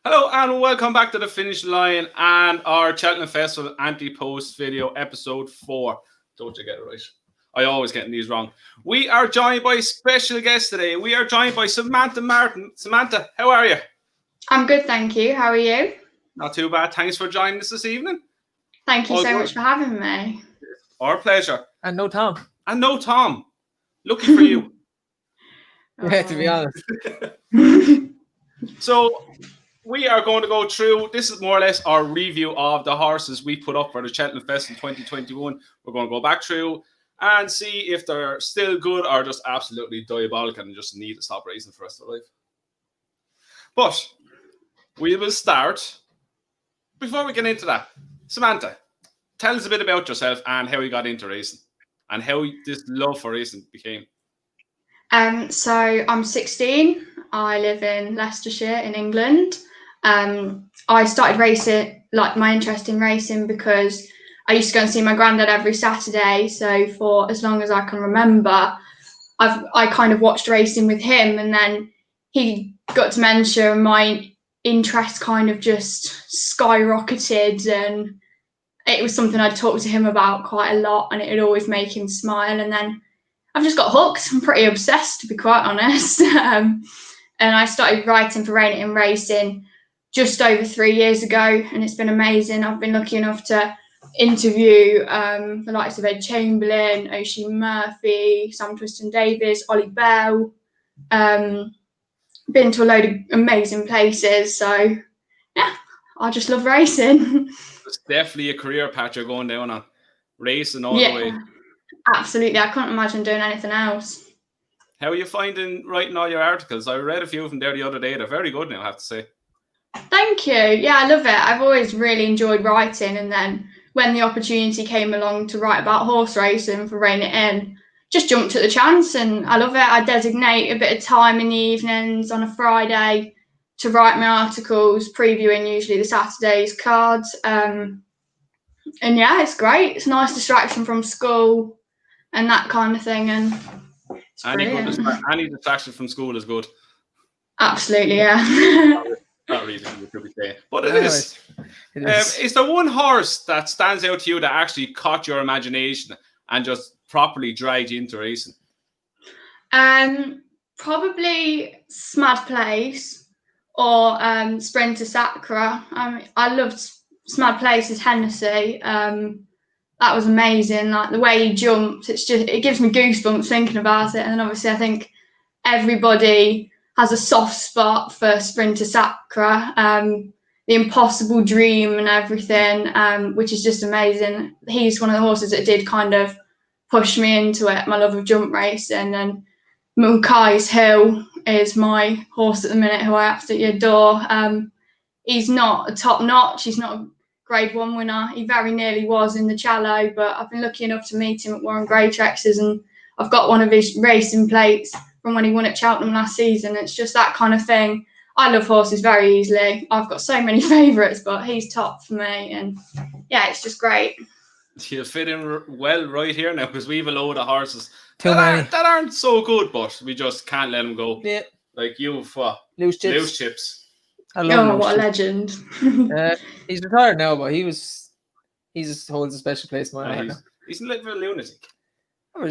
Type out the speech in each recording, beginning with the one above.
Hello and welcome back to the Finish Line and our Cheltenham Festival Ante-Post video, episode 4. Don't you get it right? I always get these wrong. We are joined by a special guest today. We are joined by Samantha Martin. Samantha, how are you? I'm good, thank you. How are you? Not too bad. Thanks for joining us this evening. Thank you so much for having me. Our pleasure. And no Tom. Lucky for you. Yeah, to be honest. So we are going to go through, this is more or less our review of the horses we put up for the Cheltenham Fest in 2021. We're going to go back through and see if they're still good or just absolutely diabolical and just need to stop racing for the rest of their life. But we will start, before we get into that, Samantha, tell us a bit about yourself and how you got into racing and how this love for racing became. So I'm 16. I live in Leicestershire in England. I started racing, like my interest in racing, because I used to go and see my granddad every Saturday. So for as long as I can remember, I kind of watched racing with him, and then he got dementia and my interest kind of just skyrocketed, and it was something I'd talk to him about quite a lot, and it would always make him smile. And then I've just got hooked. I'm pretty obsessed, to be quite honest. And I started writing for Ryanair Racing just over 3 years ago, and it's been amazing. I've been lucky enough to interview the likes of Ed Chamberlain, Oisin Murphy, Sam Twiston-Davies, Ollie Bell. Been to a load of amazing places. So, yeah, I just love racing. It's definitely a career path you're going down on. Racing all the way. Absolutely. I couldn't imagine doing anything else. How are you finding writing all your articles? I read a few of them there the other day. They're very good now, I have to say. Thank you. Yeah, I love it. I've always really enjoyed writing, and then when the opportunity came along to write about horse racing for Ryanair, just jumped at the chance, and I love it. I designate a bit of time in the evenings on a Friday to write my articles, previewing usually the Saturday's cards. And yeah, it's great. It's a nice distraction from school and that kind of thing, and it's any distraction from school is good. Absolutely, yeah. Not really, you could be saying, but it is. Is there one horse that stands out to you that actually caught your imagination and just properly dragged you into racing? Probably Smad Place or Sprinter Sacra. I loved Smad Place's Hennessy. That was amazing. Like the way he jumped, it gives me goosebumps thinking about it. And then obviously I think everybody has a soft spot for Sprinter Sacra, the impossible dream and everything, which is just amazing. He's one of the horses that did kind of push me into it, my love of jump racing. And Mulcahy's Hill is my horse at the minute who I absolutely adore. He's not a top notch. He's not a Grade 1 winner. He very nearly was in the Challow, but I've been lucky enough to meet him at Warren Greytrex's, and I've got one of his racing plates from when he won at Cheltenham last season. It's just that kind of thing. I love horses very easily. I've got so many favourites, but he's top for me. And yeah, it's just great. You fit in well right here now, because we have a load of horses that aren't so good, but we just can't let them go. Yeah. Like you've Loose Chips. Loose Chips. I love what a legend. He's retired now, but he holds a special place in my heart. He's a little lunatic.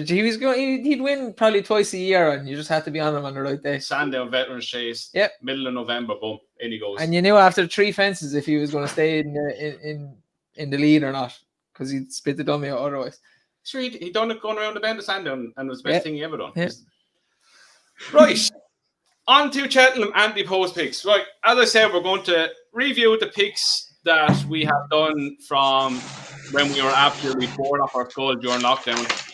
He'd win probably twice a year, and you just had to be on him on the right day. Sandown Veteran Chase. Yep. Middle of November, boom, in he goes. And you knew after 3 fences if he was going to stay in the lead or not, because he'd spit the dummy out otherwise. Sure, he done it going around the bend of Sandown, and it was the best thing he ever done. Yeah. Right. On to Cheltenham Ante-Post picks. Right, as I said, we're going to review the picks that we have done from when we were absolutely bored off our skull during lockdown.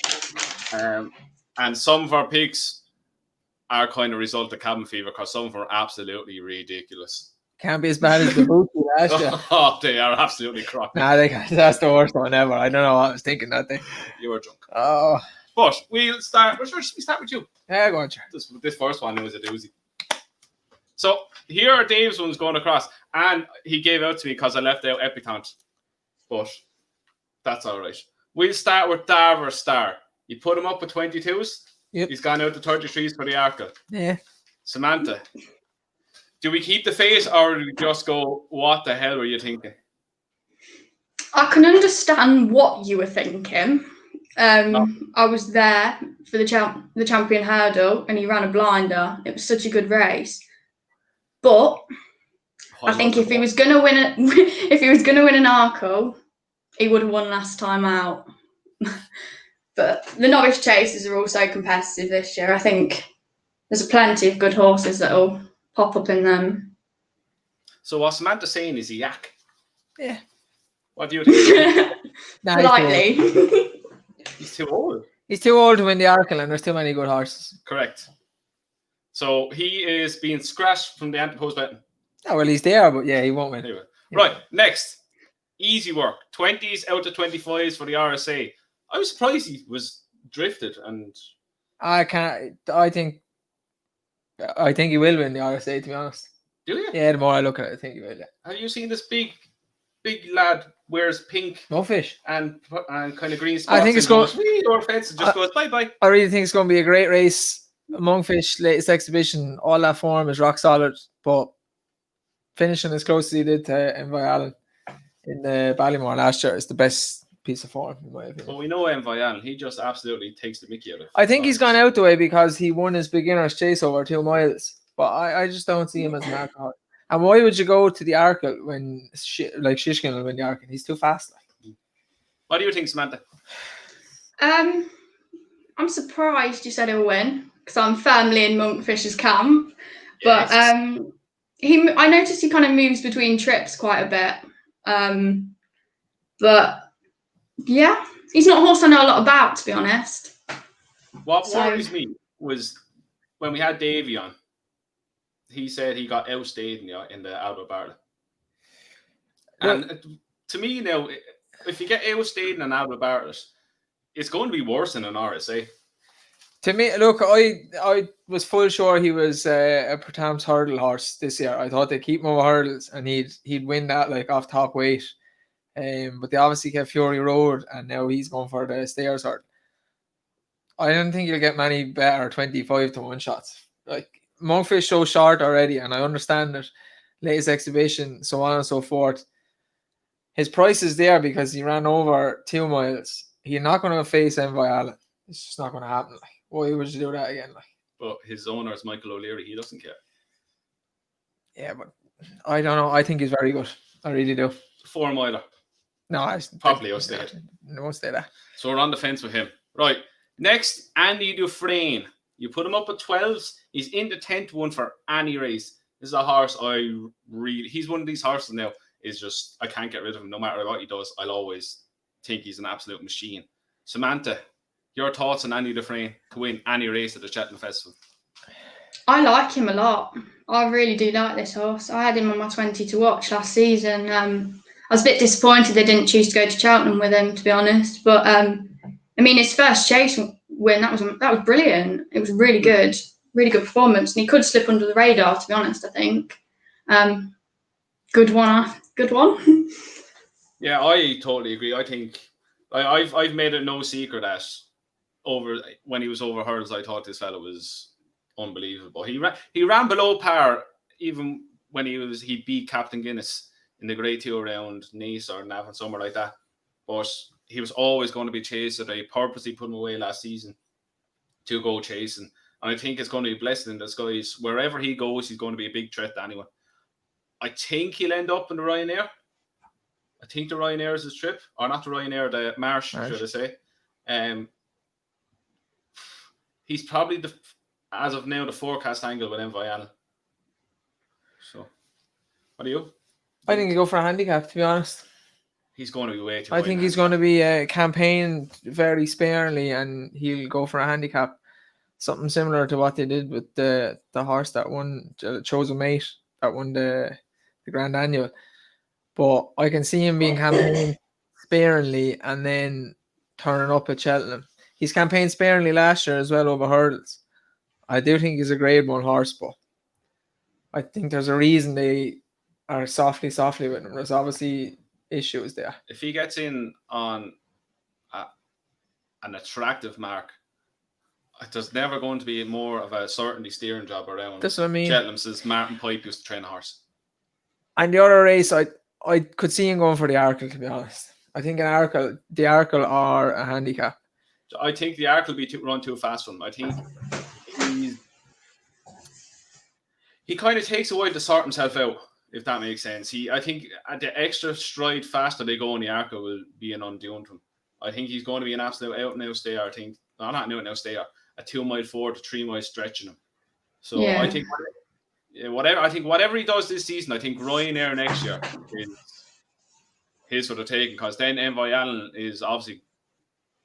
And some of our picks are kind of result of cabin fever, because some of them are absolutely ridiculous. Can't be as bad as the Booty last year. Oh, they are absolutely crap. Nah, that's the worst one ever. I don't know what I was thinking that day. You were drunk. Oh. But we'll start. Should we start with you? Yeah, go on, sure. This first one was a doozy. So here are Dave's ones going across, and he gave out to me because I left out Epitaunt, but that's all right. We'll start with Darver Star. You put him up with 22s. Yep. He's gone out to 33s for the article. Yeah. Samantha, Do we keep the face or do we just go, what the hell were you thinking? I can understand what you were thinking. I was there for the champion hurdle, and he ran a blinder. It was such a good race. But I think if he was going to win an Arco, he would have won last time out. But the Novice Chases are also competitive this year. I think there's plenty of good horses that will pop up in them. So what Samantha's saying is a yak. Yeah. What do you think? Politely. He's too old. He's too old to win the Arkle, and there's too many good horses. Correct. So he is being scratched from the Ante-Post betting. Oh, well, he's there, but yeah, he won't win. Anyway. Right, next. Easy work. 20s out of 25s for the RSA. I was surprised he was drifted, and I think he will win the RSA, to be honest. Do you? Yeah, the more I look at it, I think he will. Yeah. Have you seen this big lad wears pink Monkfish and kind of green spots? I think it's going. Or fence and just goes bye bye. I really think it's going to be a great race. Monkfish latest exhibition, all that form is rock solid, but finishing as close as he did to Envoy Allen in the Ballymore last year is the best piece of form, in my opinion. Well, we know Envoy Allen, he just absolutely takes the mickey out of it. I think he's gone out the way because he won his beginner's chase over 2 miles, but I just don't see him as an alcohol. And why would you go to the Arkle when Shishkin will win the Arkle? He's too fast. What do you think, Samantha? I'm surprised you said he'll win because I'm firmly in Monkfish's camp. But I noticed he kind of moves between trips quite a bit. But yeah, he's not a horse I know a lot about, to be honest. What worries me was when we had Davey on, he said he got outstayed in the Albert Bartlett. And to me now, if you get outstayed in an Albert Bartlett, it's going to be worse than an RSA. To me, look, I was full sure he was a Pertams hurdle horse this year. I thought they'd keep him over hurdles and he'd win that like off top weight. But they obviously kept Fury Road, and now he's going for the stairs hurdle. I don't think you'll get many better 25 to 1 shots. Like Monkfish so short already, and I understand that latest exhibition, so on and so forth. His price is there because he ran over 2 miles. He's not going to face Envoy Allen. It's just not going to happen. Like, why would you do that again? Like, but his owner is Michael O'Leary. He doesn't care. Yeah, but I don't know. I think he's very good. I really do. 4 miler. No, probably outstayed. No, stay there. So we're on the fence with him. Right. Next, Andy Dufresne. You put him up at 12s. He's in the 10th one for any race. This is a horse he's one of these horses now. Is just, I can't get rid of him. No matter what he does, I'll always think he's an absolute machine. Samantha, your thoughts on Andy Dufresne to win any race at the Cheltenham Festival? I like him a lot. I really do like this horse. I had him on my 20 to watch last season. I was a bit disappointed they didn't choose to go to Cheltenham with him, to be honest. But his first chase win, that was brilliant. It was really good performance, and he could slip under the radar, to be honest. I think good one. Yeah, I totally agree. I think I've made it no secret that when he was over hurdles, I thought this fella was unbelievable. He ran below par even when he beat Captain Guinness in the Grade 2 around Nice or Navan, somewhere like that. But he was always going to be chased. I purposely put him away last season to go chasing. And I think it's going to be a blessing in disguise. Wherever he goes, he's going to be a big threat to anyone. I think he'll end up in the Ryanair. I think the Ryanair is his trip. Or not the Ryanair, the Marsh. Should I say. He's probably, as of now, the forecast angle with Envoy Allen. So, what are you? I think he'll go for a handicap, to be honest. He's going to be way too I think he's going to be campaigned very sparingly, and he'll go for a handicap. Something similar to what they did with the horse that won, Chosen Mate, that won the Grand Annual. But I can see him being campaigned sparingly and then turning up at Cheltenham. He's campaigned sparingly last year as well over hurdles. I do think he's a grade 1 horse, but I think there's a reason they are softly with him. There's obviously issues there. If he gets in on an attractive mark, there's never going to be more of a certainty steering job around. That's what I mean. Cheltenham says Martin Pipe used to train a horse. And the other race, I could see him going for the Arkle, to be honest. I think the Arkle are a handicap. I think the Arkle will be run too fast for him. I think he kind of takes a while to sort himself out, if that makes sense. I think at the extra stride faster they go in the Arkle will be an undoing to him. I think he's going to be an absolute out-and-out stayer. I think, not an out-and-out stayer, a 2 mile forward to 3 mile stretching him. So yeah. I think whatever he does this season, I think Ryanair next year is his for the taking, because then Envoy Allen is obviously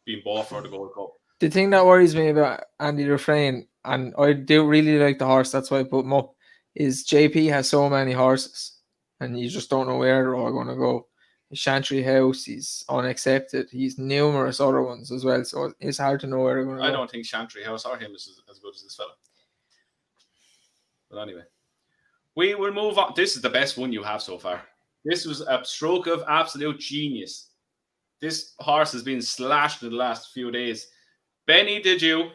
being bought for the Gold Cup. The thing that worries me about Andy Dufresne, and I do really like the horse, that's why I put him up, is JP has so many horses and you just don't know where they're all going to go. Chantry House, he's unaccepted. He's numerous other ones as well, so it's hard to know where they're going to go. I don't think Chantry House or him is as good as this fella. But anyway, we will move on. This is the best one you have so far. This was a stroke of absolute genius. This horse has been slashed in the last few days. Benny Did You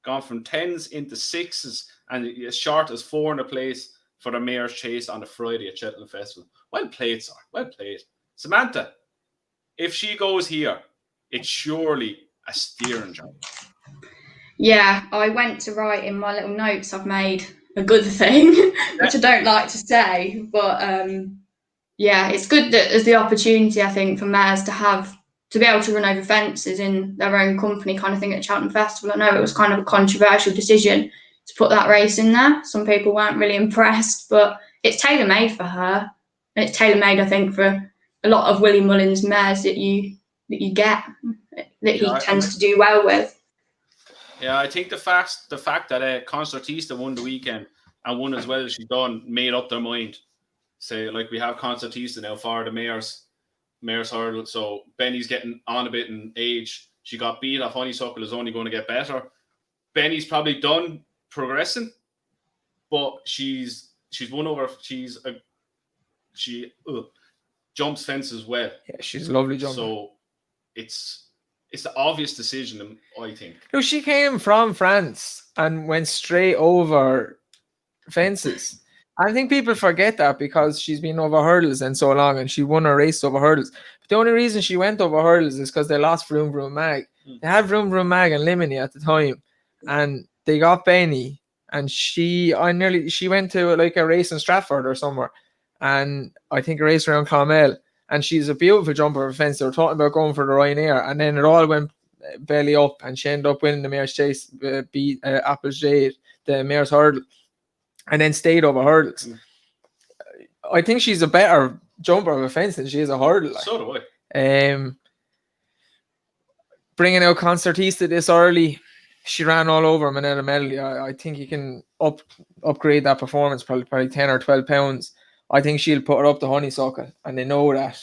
gone from 10s into 6s and as short as 4 in a place for the Mayor's Chase on the Friday at Cheltenham Festival. Well played, sir. Well played. Samantha, if she goes here, it's surely a steering job. Yeah, I went to write in my little notes I've made a good thing, which I don't like to say, but yeah, it's good that there's the opportunity, I think, for mares to be able to run over fences in their own company kind of thing at Cheltenham Festival. I know it was kind of a controversial decision to put that race in there. Some people weren't really impressed, but it's tailor-made for her. And it's tailor-made, I think, for a lot of Willie Mullins mares that you get, that he tends to do well with. Yeah, I think the fact that Concertista won the weekend and won as well as she's done made up their mind. Say, like, we have Concertista now for the Mayor's hurdle, so Benny's getting on a bit in age. She got beat off Honeysuckle, is only going to get better. Benny's probably done progressing, but she's won over. She jumps fences well. Yeah, she's a lovely jumper. So it's the obvious decision, I think. No, she came from France and went straight over fences. I think people forget that because she's been over hurdles and so long, and she won her race over hurdles. But the only reason she went over hurdles is because they lost Vroom Vroom Mag. They had Vroom Vroom Mag and Limini at the time, and they got Benny. And she went to like a race in Stratford or somewhere, and I think a race around Clonmel. And she's a beautiful jumper of a fence. They were talking about going for the Ryanair, and then it all went belly up, and she ended up winning the Mayor's Chase, beat Apple's Jade, the Mayor's Hurdle, and then stayed over hurdles. I think she's a better jumper of a fence than she is a hurdle. So do I. Bringing out Concertista this early, she ran all over Manetta Medley. I think you can upgrade that performance probably 10 or 12 pounds. I think she'll put her up to Honeysuckle, and they know that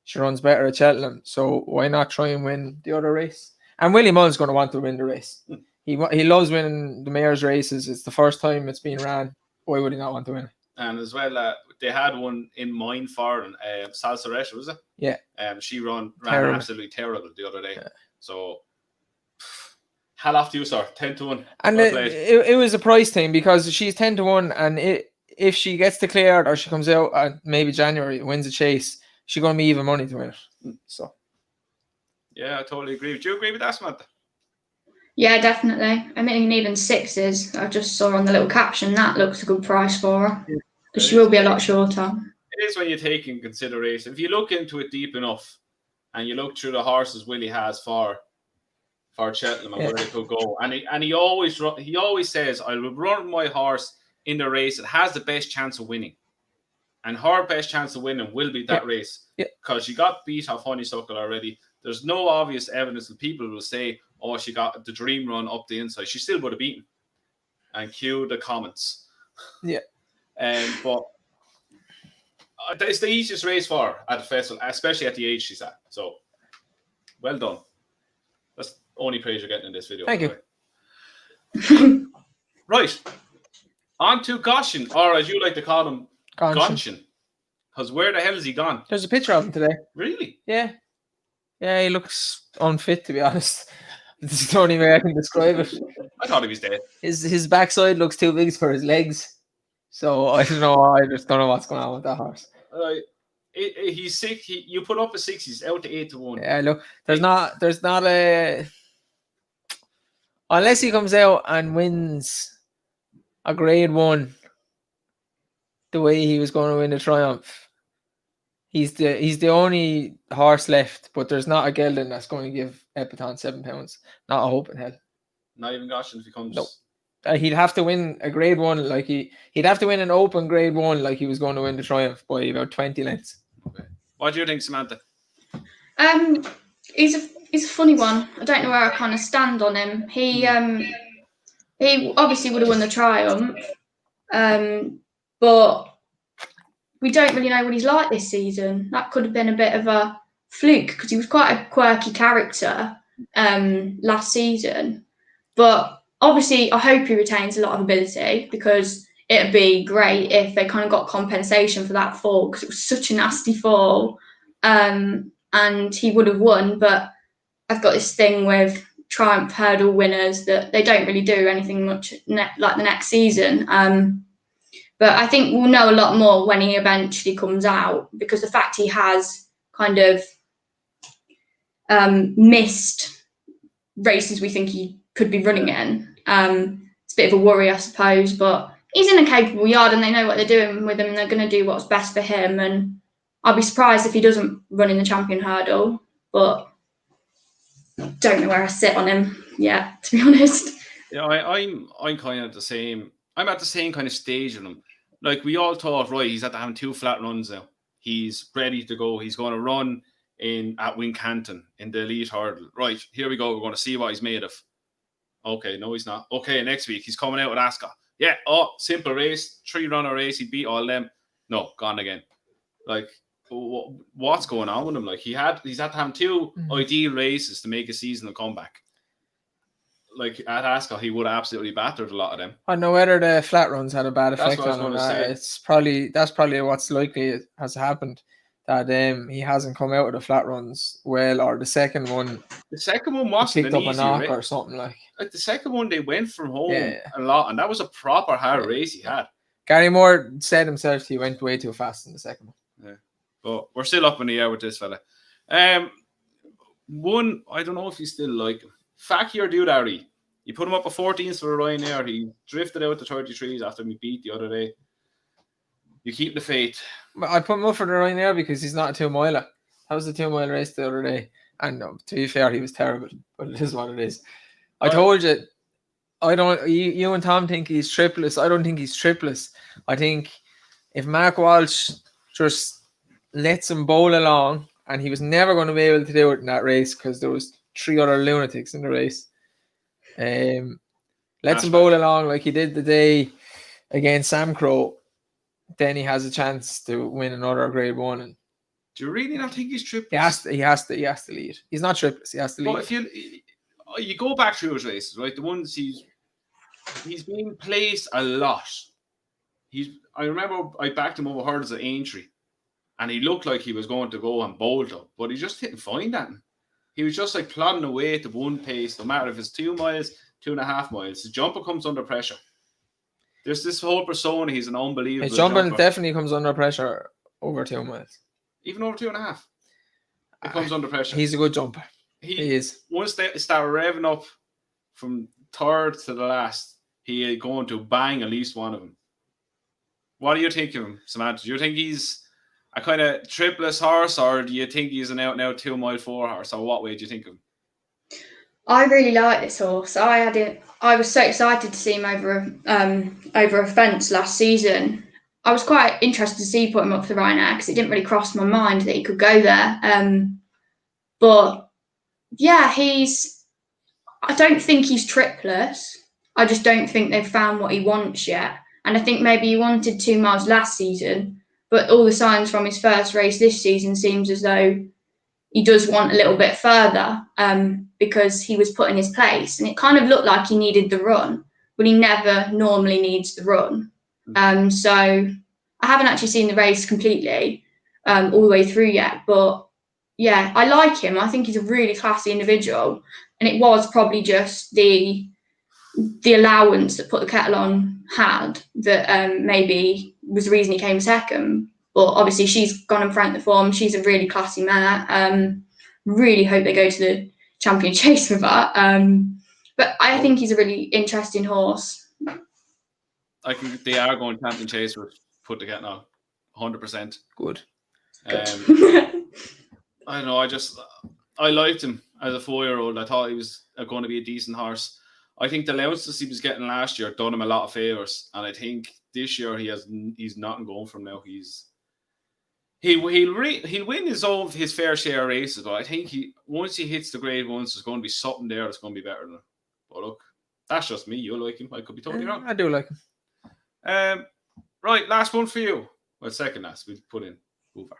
she runs better at Cheltenham, so why not try and win the other race? And Willie Mullins going to want to win the race. He loves winning the Mayor's races. It's the first time it's been ran. Why would he not want to win it? And as well, they had one in mind for Salsa Resh, was it? Yeah. She ran absolutely terrible the other day. Yeah. So, hell off to you, sir. 10-1. And it was a price thing because she's 10-1, and if she gets declared or she comes out at maybe January, wins a chase, she's going to be even money to win it. So, yeah, I totally agree. Do you agree with that, Samantha? Yeah, definitely. I mean, even 6s, I just saw on the little caption, that looks a good price for her. Yeah, because she will be a lot shorter. It is when you take in consideration. If you look into it deep enough and you look through the horses Willie has for Cheltenham and where they could go, and he always says, I will run my horse in the race that has the best chance of winning. And her best chance of winning will be that race. Because she got beat off Honeysuckle already. There's no obvious evidence that people will say, oh, she got the dream run up the inside. She still would have beaten. And cue the comments. Yeah. But it's the easiest race for her at the festival, especially at the age she's at. So, well done. That's the only praise you're getting in this video. Thank you. Right. On to Goshen, or as you like to call him, Gonshin. Because where the hell is he gone? There's a picture of him today. Really? Yeah. Yeah, he looks unfit, to be honest. It's the only way I can describe it. I thought he was dead. His backside looks too big for his legs. So I don't know. I just don't know what's going on with that horse. He's sick. You put up a 6, he's out to 8-1. Yeah, look, there's not a unless he comes out and wins a Grade 1 the way he was going to win the Triumph. He's the only horse left, but there's not a gelding that's going to give Epathan £7. Not a hope in hell. Not even Goshen if he comes. No. He'd have to win a Grade 1 like he'd have to win an open Grade 1 like he was going to win the Triumph by about 20 lengths. Okay. What do you think, Samantha? He's a funny one. I don't know where I kind of stand on him. He obviously would have won the Triumph, but we don't really know what he's like this season. That could have been a bit of a fluke because he was quite a quirky character last season. But obviously, I hope he retains a lot of ability because it'd be great if they kind of got compensation for that fall because it was such a nasty fall. And he would have won, but I've got this thing with Triumph hurdle winners that they don't really do anything much like the next season. But I think we'll know a lot more when he eventually comes out because the fact he has kind of missed races we think he could be running in. It's a bit of a worry, I suppose, but he's in a capable yard and they know what they're doing with him and they're going to do what's best for him. And I'll be surprised if he doesn't run in the champion hurdle, but don't know where I sit on him yet, to be honest. Yeah, I'm kind of the same. I'm at the same kind of stage in him. Like we all thought, right, he's at having 2 flat runs now. He's ready to go. He's going to run at Wincanton in the elite hurdle. Right, here we go. We're going to see what he's made of. Okay, no, he's not. Okay, next week he's coming out with Ascot. Yeah, simple race, 3-runner race. He beat all them. No, gone again. Like, what's going on with him? Like he's had to have 2 ideal races to make a seasonal comeback. Like at Ascot, he would have absolutely battered a lot of them. I don't know whether the flat runs had a bad effect on him. That's probably what's likely has happened. That he hasn't come out of the flat runs well, or the second one. The second one wasn't picked up a knock or something like. Like the second one, they went from home a lot, and that was a proper hard race he had. Gary Moore said himself he went way too fast in the second one. Yeah, but we're still up in the air with this fella. One, I don't know if you still like him. Fakir Dudari. You put him up a 14th for Ryanair. He drifted out to 33s after he beat the other day. You keep the faith. I put him up for the Ryanair because he's not a 2-miler. That was a 2-mile race the other day. And to be fair, he was terrible. But it is what it is. I told you, you and Tom think he's tripless. I don't think he's tripless. I think if Mark Walsh just lets him bowl along, and he was never going to be able to do it in that race because there was 3 other lunatics in the race. Lets him bowl along like he did the day against Sam Crow, then he has a chance to win another Grade 1. And do you really not think he's tripless? He has to lead. He's not tripless. He has to lead. But if you go back through his races, right, the ones he's been placed a lot. I remember I backed him over hurdles at Aintree, and he looked like he was going to go and bolt up, but he just didn't find that. He was just like plodding away at the one pace, no matter if it's 2 miles, 2.5 miles. His jumper comes under pressure. There's this whole persona. He's an unbelievable His jumper definitely comes under pressure over 2 miles. Even over 2.5. It comes under pressure. He's a good jumper. He is. Once they start revving up from third to the last, he is going to bang at least one of them. What do you think of him, Samantha? Do you think he's a kind of tripless horse, or do you think he's an out-and-out 2-mile 4 horse, or what way do you think of him? I really like this horse. I was so excited to see him over a fence last season. I was quite interested to see put him up for Ryanair because it didn't really cross my mind that he could go there. But yeah, I don't think he's tripless. I just don't think they've found what he wants yet. And I think maybe he wanted 2 miles last season, but all the signs from his first race this season seems as though he does want a little bit further because he was put in his place. And it kind of looked like he needed the run, but he never normally needs the run. So I haven't actually seen the race completely all the way through yet. But yeah, I like him. I think he's a really classy individual. and it was probably just the allowance that Put the Kettle On had that maybe was the reason he came second. But obviously she's gone and franked the form. She's a really classy mare. Really hope they go to the Champion Chase with that. But I think he's a really interesting horse. I think they are going Champion Chase with Put the Kettle On, 100%. Good. I don't know. I liked him as a 4-year-old. I thought he was going to be a decent horse. I think the allowances he was getting last year done him a lot of favours, and I think this year he's nothing going from now. He'll win his fair share of races, but I think once he hits the grade ones, there's going to be something there that's going to be better than him. But look, that's just me. You like him? I could be totally wrong. I do like him. Right, last one for you. Well, second last. We'll put in Hoover.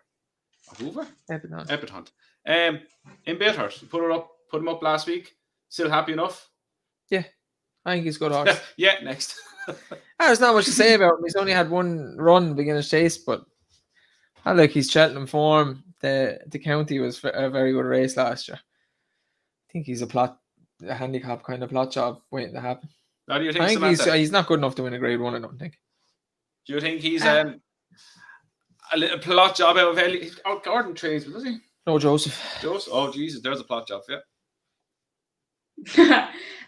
Epithunt. In Bithurst, we put him up last week. Still happy enough? Yeah, I think he's a good horse. Yeah, next. There's not much to say about him. He's only had one run, Beginner's Chase, but I like his Cheltenham form. The county was a very good race last year. I think he's a handicap kind of plot job waiting to happen. How do you think, I think Samantha? he's not good enough to win a grade one, I don't think. Do you think he's a little plot job out of Ellie? Oh, Gordon trains, does he? No, Joseph. Oh, Jesus, there's a plot job, yeah.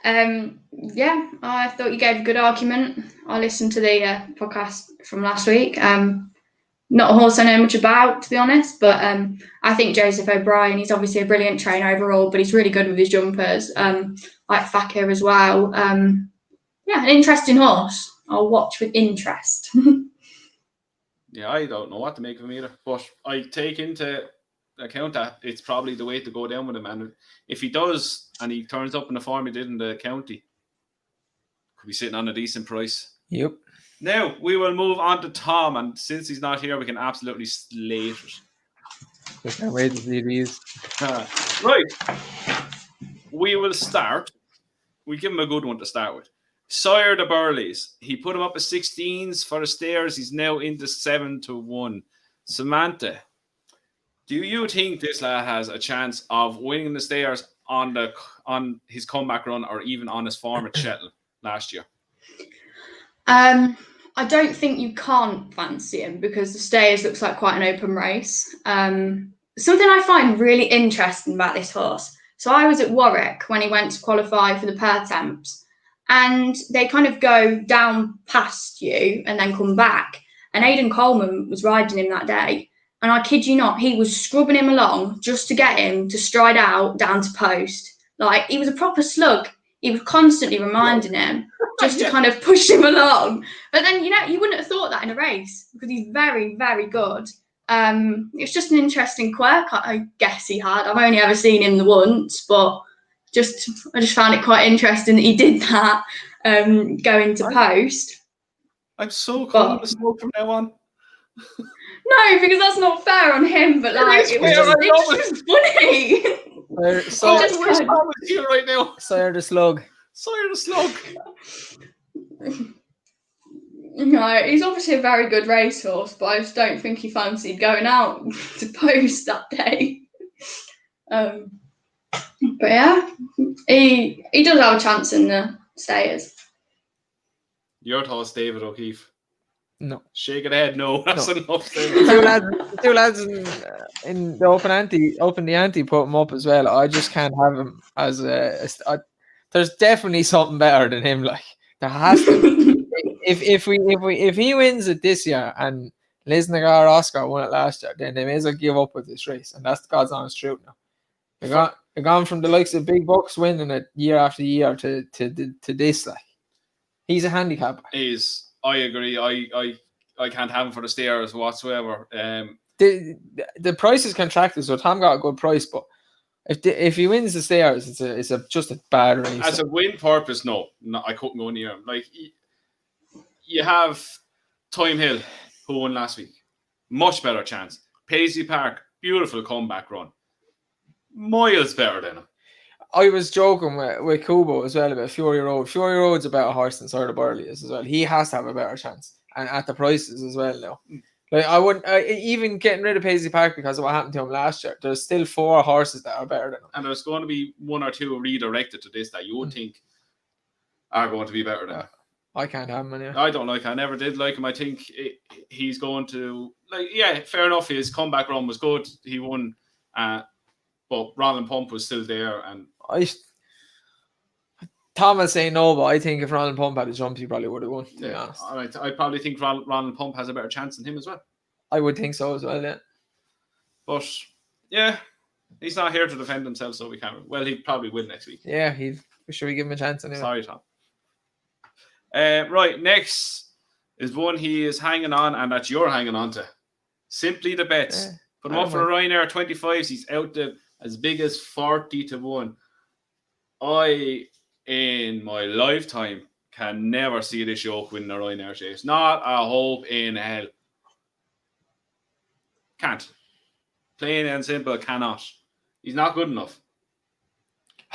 Yeah, I thought you gave a good argument. I listened to the podcast from last week. Not a horse I know much about, to be honest, but I think Joseph O'Brien, he's obviously a brilliant trainer overall, but he's really good with his jumpers. Like Fakir as well. Yeah, an interesting horse. I'll watch with interest. Yeah, I don't know what to make of him either, but I take into account that it's probably the way to go down with him, and if he does and he turns up in the form he did in the county, could be sitting on a decent price. Yep. Now we will move on to Tom, and since he's not here, we can absolutely slate it. I can't wait to see these. Right, we will start. We give him a good one to start with. Sire de Burleys. He put him up at 16s for the stairs. He's now into 7-1. Samantha, do you think this lad has a chance of winning the stairs on his comeback run, or even on his form at Cheltenham last year? I don't think you can't fancy him because the stairs looks like quite an open race. Something I find really interesting about this horse. So I was at Warwick when he went to qualify for the Perth Temps, and they kind of go down past you and then come back. And Aidan Coleman was riding him that day. And I kid you not, he was scrubbing him along just to get him to stride out down to post. Like, he was a proper slug. He was constantly reminding him just to kind of push him along. But then, you wouldn't have thought that in a race because he's very, very good. It's just an interesting quirk, I guess he had. I've only ever seen him the once, but I just found it quite interesting that he did that, going to post. I'm so calling the smoke from now on. No, because that's not fair on him, but it was just funny. Here right now. Sire the Slug. Sire the Slug. No, he's obviously a very good racehorse, but I just don't think he fancied going out to post that day. But yeah, he does have a chance in the stayers. Your thoughts, David O'Keefe? No. Shaking head, no. That's enough. Two lads in the open the ante put him up as well. I just can't have him as there's definitely something better than him. Like, there has to be. If he wins it this year and Lisnagar Oscar won it last year, then they may as well give up with this race, and that's God's honest truth now. They've gone from the likes of Big Bucks winning it year after year to this. Like, he's a handicapper. I agree. I can't have him for the stairs whatsoever. The price is contracted, so Tom got a good price, but if he wins the stairs, it's just a bad race. As a win purpose, no, I couldn't go near him. Like, you have Time Hill, who won last week, much better chance. Paisley Park, beautiful comeback run, miles better than him. I was joking with Kubo as well about Fury Road. Fury Road's a better horse than Sir Burley is as well. He has to have a better chance, and at the prices as well now. Like I wouldn't even getting rid of Paisley Park because of what happened to him last year. There's still 4 horses that are better than him, and there's going to be 1 or 2 redirected to this that you would think are going to be better than him. I can't have him anyway. I don't like him. I never did like him. I think he's going to fair enough. His comeback run was good. He won, but Roland Pump was still there. And Thomas saying no, but I think if Roland Pump had a jump, he probably would have won. To be honest, I probably think Roland Pump has a better chance than him as well. I would think so as well. Yeah, but yeah, he's not here to defend himself, so we can't. Well, he probably will next week. Yeah, should we give him a chance anyway? Sorry, Tom. Right, next is one he is hanging on, and that you're hanging on to. Simply the Bets. Yeah, Put him up for a Ryanair 25s. He's out to as big as 40-1. I, in my lifetime, can never see this yoke winning a Ryanair Chase. Not a hope in hell. Can't. Plain and simple, cannot. He's not good enough.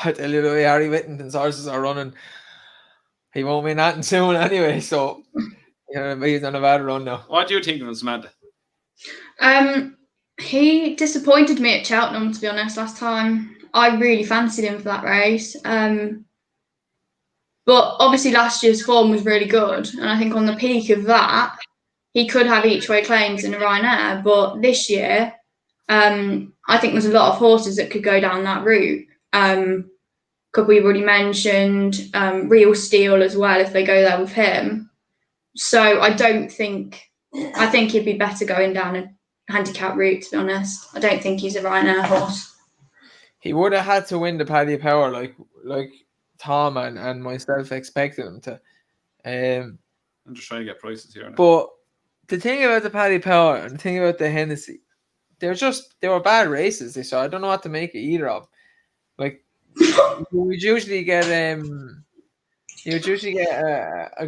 I tell you the way Harry Whittington's horses are running, he won't win that soon anyway. So he's on a bad run now. What do you think of him, Samantha? He disappointed me at Cheltenham, to be honest, last time. I really fancied him for that race. But obviously last year's form was really good. And I think on the peak of that, he could have each way claims in a Ryanair. But this year, I think there's a lot of horses that could go down that route. We've already mentioned Real Steel as well, if they go there with him. So I think he'd be better going down a handicap route, to be honest. I don't think he's a Ryanair horse. He would have had to win the Paddy Power like Tom and myself expected him to. I'm just trying to get prices here now. But the thing about the Paddy Power and the thing about the Hennessy, they were bad races this year. I don't know what to make of either of them. Like you'd usually get a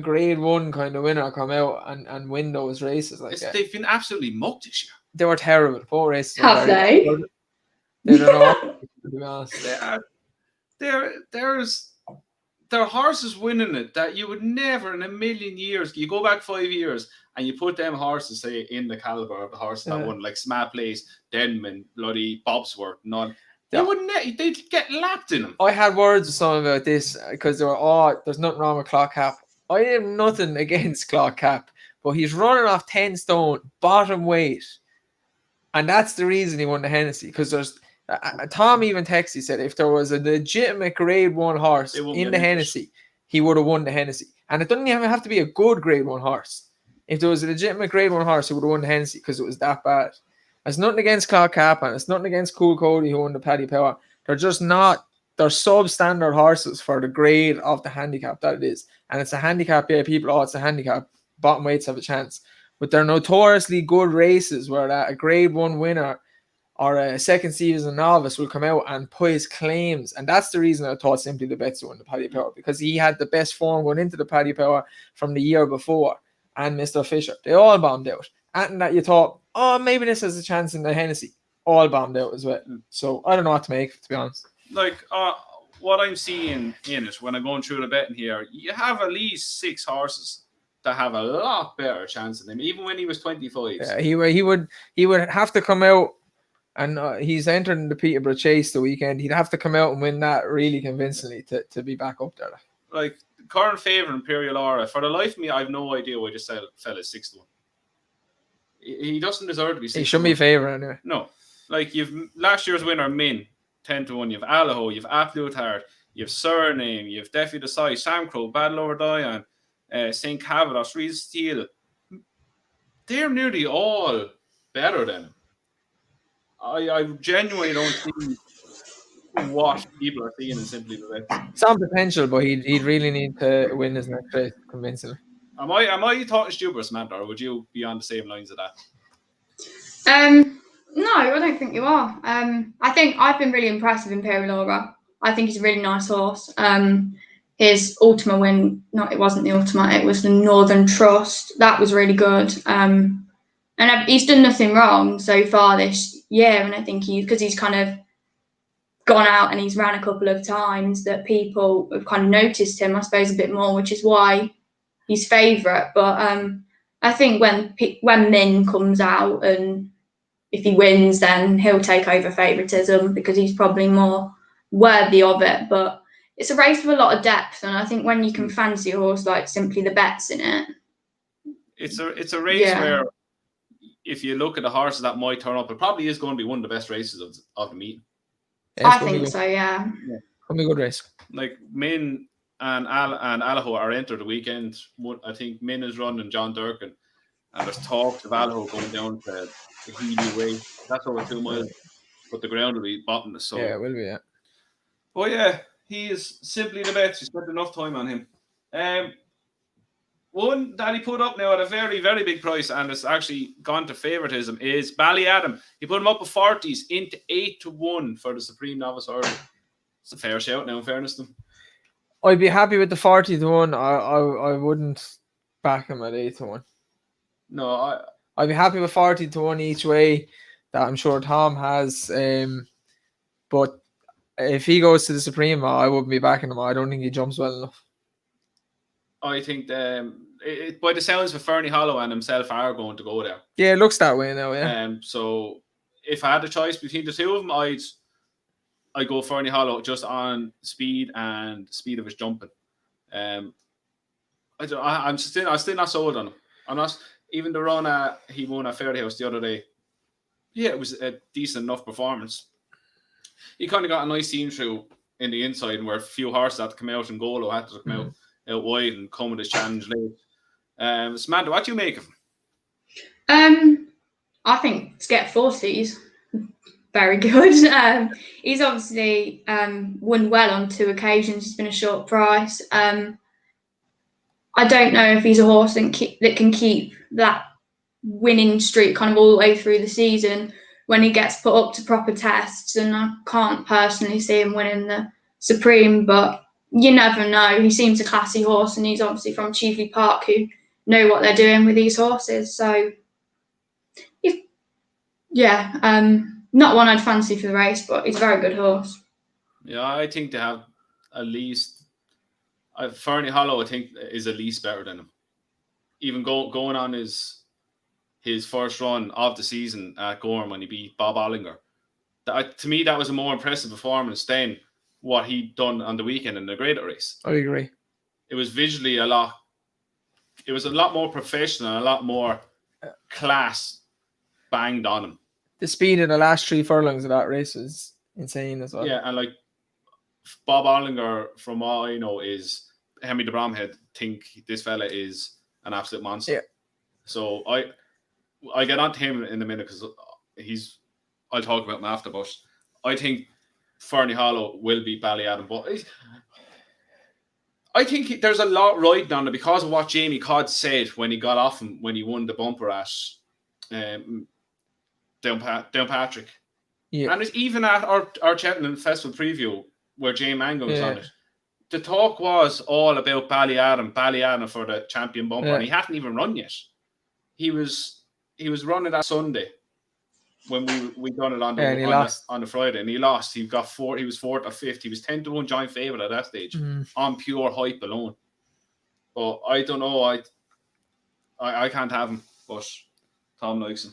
grade 1 kind of winner come out and win those races like that. They've been absolutely mucked this year. They were terrible. 4 races. Have they? They don't know. To be honest, there are horses winning it that you would never in a million years. You go back 5 years and you put them horses, say, in the caliber of the horses that won, like Smart Place, Denman, bloody Bobsworth, none. They'd get lapped in them. I had words with someone about this because they were, there's nothing wrong with Clock Cap. I have nothing against Clock Cap, but he's running off 10 stone, bottom weight. And that's the reason he won the Hennessy. Because there's, Tom even texted, he said, if there was a legitimate grade 1 horse in the Hennessy, he would have won the Hennessy. And it doesn't even have to be a good grade 1 horse. If there was a legitimate grade 1 horse, he would have won the Hennessy because it was that bad. It's nothing against Clock Cap and it's nothing against Cool Cody who won the Paddy Power. They're just not, they're substandard horses for the grade of the handicap that it is. And it's a handicap, people, it's a handicap, bottom weights have a chance. But they're notoriously good races where a grade 1 winner or a second season novice will come out and put his claims. And that's the reason I thought Simply the Bets won the Paddy Power, because he had the best form going into the Paddy Power from the year before. And Mr. Fisher, they all bombed out. And that you thought, oh, maybe this has a chance in the Hennessy. All bombed out as well. So I don't know what to make, to be honest. Like, what I'm seeing in it when I'm going through the betting here, you have at least 6 horses that have a lot better chance than him, even when he was 25. Yeah, he would have to come out, and he's entering the Peterborough Chase the weekend. He'd have to come out and win that really convincingly to be back up there. Like, current favourite Imperial Aura, for the life of me, I have no idea why this fella's 6-1. He doesn't deserve to be 6-1. He shouldn't be favourite anyway. No. Like, you've last year's winner, Min, 10-1. You've Alaho, you've Absolute Heart, you've Surname, you've Defi Desai, Sam Crow, Battle Over Diane, St. Cavados, Real Steel. They're nearly all better than him. I genuinely don't see what people are seeing in Simply the Bets. Some potential, but he'd really need to win his next race convincingly. Am I talking stupid, Samantha, or would you be on the same lines of that? No, I don't think you are. I think I've been really impressed with Imperial Aura. I think he's a really nice horse. His Ultima win, it wasn't the Ultima, it was the Northern Trust. That was really good. And he's done nothing wrong so far this year. And I think because he's kind of gone out and he's ran a couple of times, that people have kind of noticed him, I suppose, a bit more, which is why he's favourite. But I think when Min comes out and if he wins, then he'll take over favouritism because he's probably more worthy of it. But it's a race with a lot of depth, and I think when you can fancy a horse like Simply the Bet's in it, it's a race where if you look at the horses that might turn up, it probably is going to be one of the best races of the meeting. Yeah, I think so. Yeah. Gonna be a good race. Like Min and Allaho are entered the weekend. I think Min is running John Durkin, and there's talks of Allaho going down to the Healy Way. That's over 2 miles, but the ground will be bottomless. So yeah, it will be. Yeah. Oh yeah, he is Simply the Best. You spent enough time on him. One that he put up now at a very, very big price, and it's actually gone to favouritism, is Ballyadam. He put him up with 40s into 8-1 for the Supreme Novice Hurdle. It's a fair shout now, in fairness to them. I'd be happy with the 40-1. I wouldn't back him at 8-1. No, I'd be happy with 40-1 each way. That I'm sure Tom has. But if he goes to the Supreme, I wouldn't be backing him. I don't think he jumps well enough. I think by the sounds of Fernie Hollow and himself are going to go there. Yeah, it looks that way now. Yeah. So if I had a choice between the two of them, I'd go Fernie Hollow just on speed and speed of his jumping. I'm still not sold on him. I'm not. Even the run he won at Fairhouse the other day. Yeah, it was a decent enough performance. He kind of got a nice seam through in the inside, and where a few horses had to come out and Golo had to come out wide and come with his challenge late. Samantha, what do you make of him? I think to get 40s, very good. He's obviously won well on 2 occasions. He's been a short price. I don't know if he's a horse that can keep that winning streak kind of all the way through the season when he gets put up to proper tests, and I can't personally see him winning the Supreme, but you never know. He seems a classy horse, and he's obviously from Cheveley Park, who know what they're doing with these horses. So, not one I'd fancy for the race, but he's a very good horse. Yeah, I think they have at least Fernie Hollow. I think is at least better than him. Even going on his first run of the season at Gorham when he beat Bob Ollinger. To me, that was a more impressive performance than what he'd done on the weekend in the Greater Race. I agree. It was visually a lot more professional, a lot more class banged on him. The speed in the last 3 furlongs of that race is insane as well. Yeah, and like Bob Ollinger, from all I know, is Henry de Bromhead think this fella is an absolute monster. Yeah. So I get on to him in a minute because I'll talk about him after, but I think Fernie Hollow will beat Ballyadam. But I think there's a lot riding on it because of what Jamie Codd said when he got off him when he won the bumper at Downpatrick. Yeah. And it's even at our Cheltenham Festival preview where Jay Mango was on it. The talk was all about Ballyadam for the champion bumper, and he hadn't even run yet. He was running that Sunday when we done it on the Friday, and he lost. He got 4th. He was 4th or 5th. He was 10-1 giant favourite at that stage on pure hype alone. But I don't know. I can't have him, but Tom likes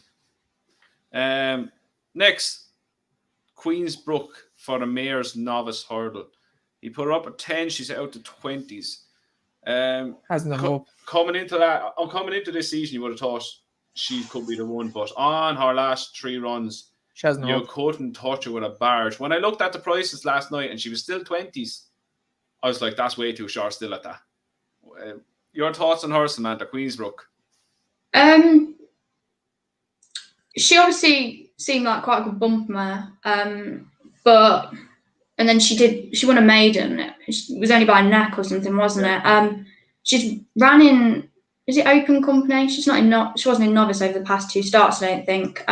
him. Next, Queensbrook for the Mayor's Novice Hurdle. He put her up at 10. She's out to 20s. Hasn't a hope. Coming into this season, you would have thought she could be the one, but on her last 3 runs, you couldn't touch her with a barge. When I looked at the prices last night and she was still 20s, I was like, that's way too short still at that. Your thoughts on her, Samantha, Queensbrook? She obviously seemed like quite a good bump mare, and then she won a maiden. It was only by a neck or something, wasn't it? She's ran in, is it Open Company? She wasn't in Novice over the past 2 starts, I don't think.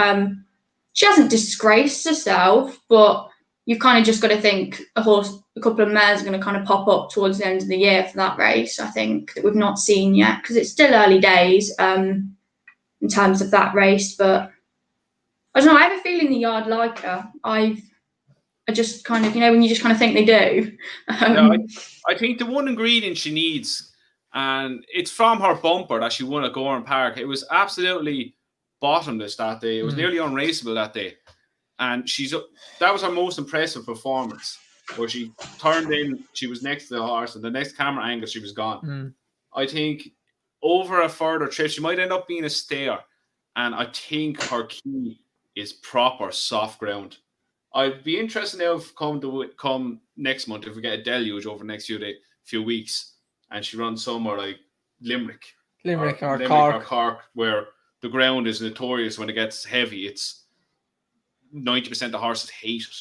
She hasn't disgraced herself, but you've kind of just got to think a couple of mares are going to kind of pop up towards the end of the year for that race, I think, that we've not seen yet, because it's still early days in terms of that race. But I don't know, I have a feeling the yard like her. I just kind of, when you just kind of think they do. I think the one ingredient she needs And it's from her bumper that she won at Gorham Park. It was absolutely bottomless that day. It was nearly unraceable that day. And that was her most impressive performance, where she turned in, she was next to the horse, and the next camera angle, she was gone. I think over a further trip, she might end up being a stayer. And I think her key is proper soft ground. I'd be interested now if come next month, if we get a deluge over the next few weeks, and she runs somewhere like Limerick or Cork, where the ground is notorious when it gets heavy. It's 90% of the horses hate it.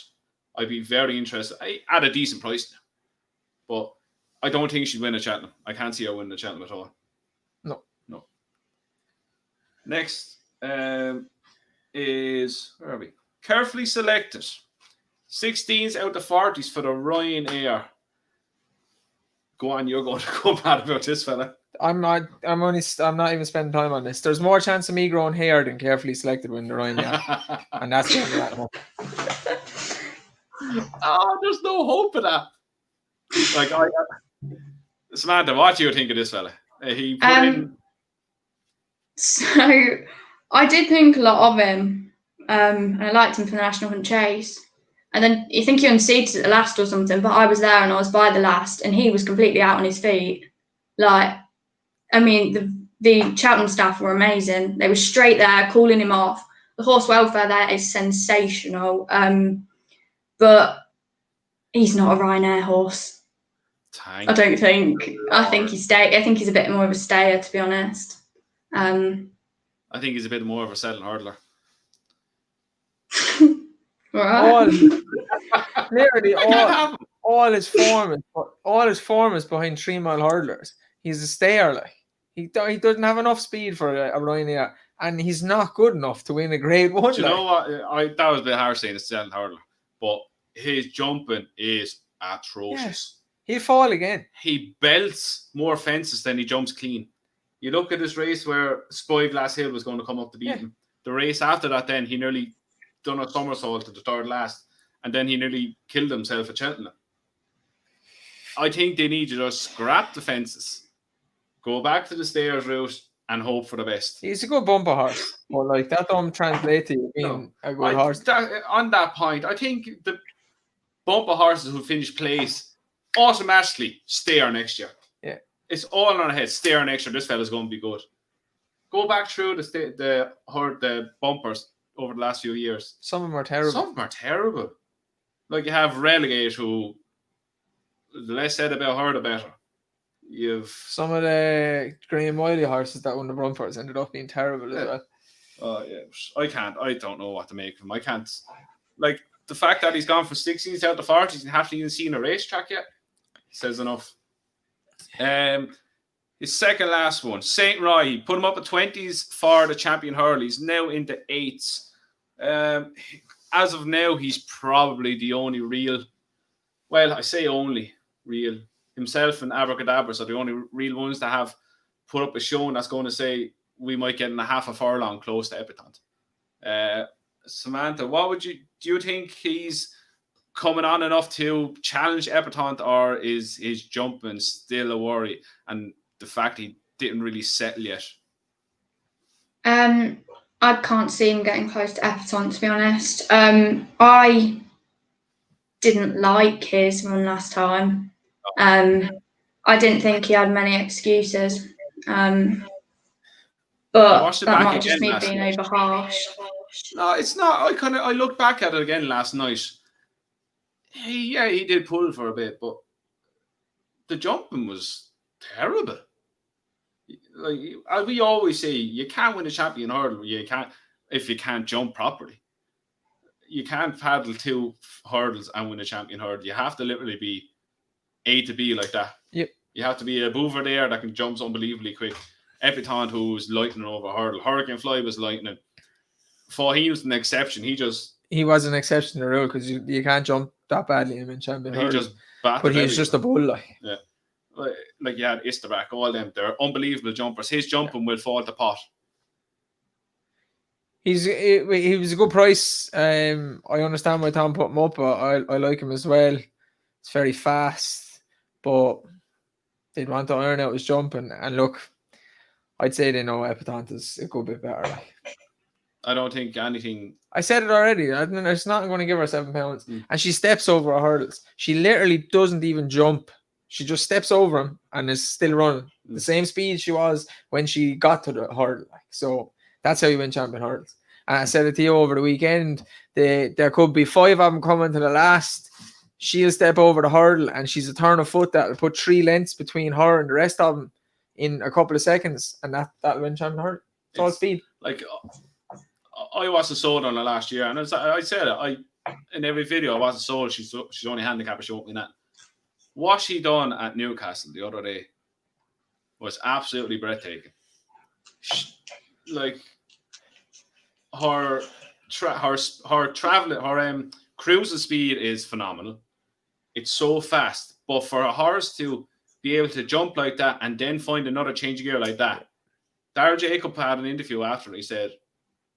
I'd be very interested at a decent price now. But I don't think she'd win at Cheltenham. I can't see her winning at Cheltenham at all. No. Next is, where are we? Carefully selected 16s out of 40s for the Ryanair. Go on, you're going to go mad about this fella. I'm not even spending time on this. There's more chance of me growing hair than carefully selected when the Ryanair. And that's the only one. Oh, there's no hope of that. Like, Samantha, what do you think of this fella? He put in. So I did think a lot of him, and I liked him for the National Hunt Chase. And then you think he unseated at the last or something, but I was there and I was by the last, and he was completely out on his feet. Like, I mean, the Cheltenham staff were amazing. They were straight there, calling him off. The horse welfare there is sensational. But he's not a Ryanair horse. I don't think. I think he's a bit more of a stayer, to be honest. I think he's a bit more of a settling hurdler. Right. Literally all his form is behind 3 mile hurdlers. He's a stayer, like he doesn't have enough speed for a Ryanair, and he's not good enough to win a Grade 1. Do you know what? That was a bit harsh saying it's settling hurdler, but his jumping is atrocious. Yeah. He'll fall again. He belts more fences than he jumps clean. You look at this race where Spyglass Hill was going to come up to beat him. The race after that, then he nearly done a somersault to the third last, and then he nearly killed himself at Cheltenham. I think they need to just scrap the fences, go back to the stairs route, and hope for the best. He's a good bumper horse, but like that don't translate to you being a good horse. On that point, I think the bumper horses who finish place automatically stayer next year. Yeah, it's all on our head. Stayer next year. This fella's going to be good. Go back through the bumpers over the last few years. Some of them are terrible. Like you have Relegate, who the less said about her, the better. You've some of the Graham Wiley horses that won the bumpers ended up being terrible as well. Oh yeah, I don't know what to make of him. I can't. Like the fact that he's gone from 16s out to 40s and hasn't even seen a racetrack yet says enough. His second last one, St. Roy, put him up at 20s for the champion hurl. He's now into 8s. As of now, he's probably the only real, well, I say only real, himself and Abracadabras are the only real ones that have put up a show that's going to say we might get in a half a furlong close to Epitante. Samantha, do you think he's coming on enough to challenge Epitante, or is his jumping still a worry? And the fact he didn't really settle yet. I can't see him getting close to Epitante, to be honest. I didn't like his run last time. I didn't think he had many excuses. But that might just me being over harsh. No, it's not. I looked back at it again last night. He did pull for a bit, but the jumping was terrible. Like we always say, you can't win a champion hurdle. If you can't jump properly. You can't paddle 2 hurdles and win a champion hurdle. You have to literally be A to B like that. Yep. You have to be a mover there that can jump unbelievably quick. Epitante, who's lightning over hurdle. Hurricane Fly was lightning. He was an exception. He was an exception to the rule because you can't jump that badly in champion hurdle. But he's just a bull. Yeah. Like you had Isterbach, all them. They're unbelievable jumpers. His jumping will fall to pot. He was a good price. I understand why Tom put him up, but I like him as well. It's very fast, but they'd want to iron out his jumping. And look, I'd say they know Epatante is a good bit better. Like, I don't think anything. I said it already. It's not going to give her £7. Mm. And she steps over her hurdles. She literally doesn't even jump. She just steps over him and is still running. The same speed she was when she got to the hurdle. Like, so that's how you win champion hurdles. And I said it to you over the weekend. There could be 5 of them coming to the last. She'll step over the hurdle and she's a turn of foot that'll put 3 lengths between her and the rest of them in a couple of seconds. And that'll win champion hurdle. It's all speed. Like, I wasn't sold on her last year. And I said it. In every video, I wasn't sold. She's only handicapped. She won't win that. What she done at Newcastle the other day was absolutely breathtaking. Like her cruising speed is phenomenal. It's so fast, but for a horse to be able to jump like that and then find another change of gear like that, Darrell Jacob had an interview after. He said,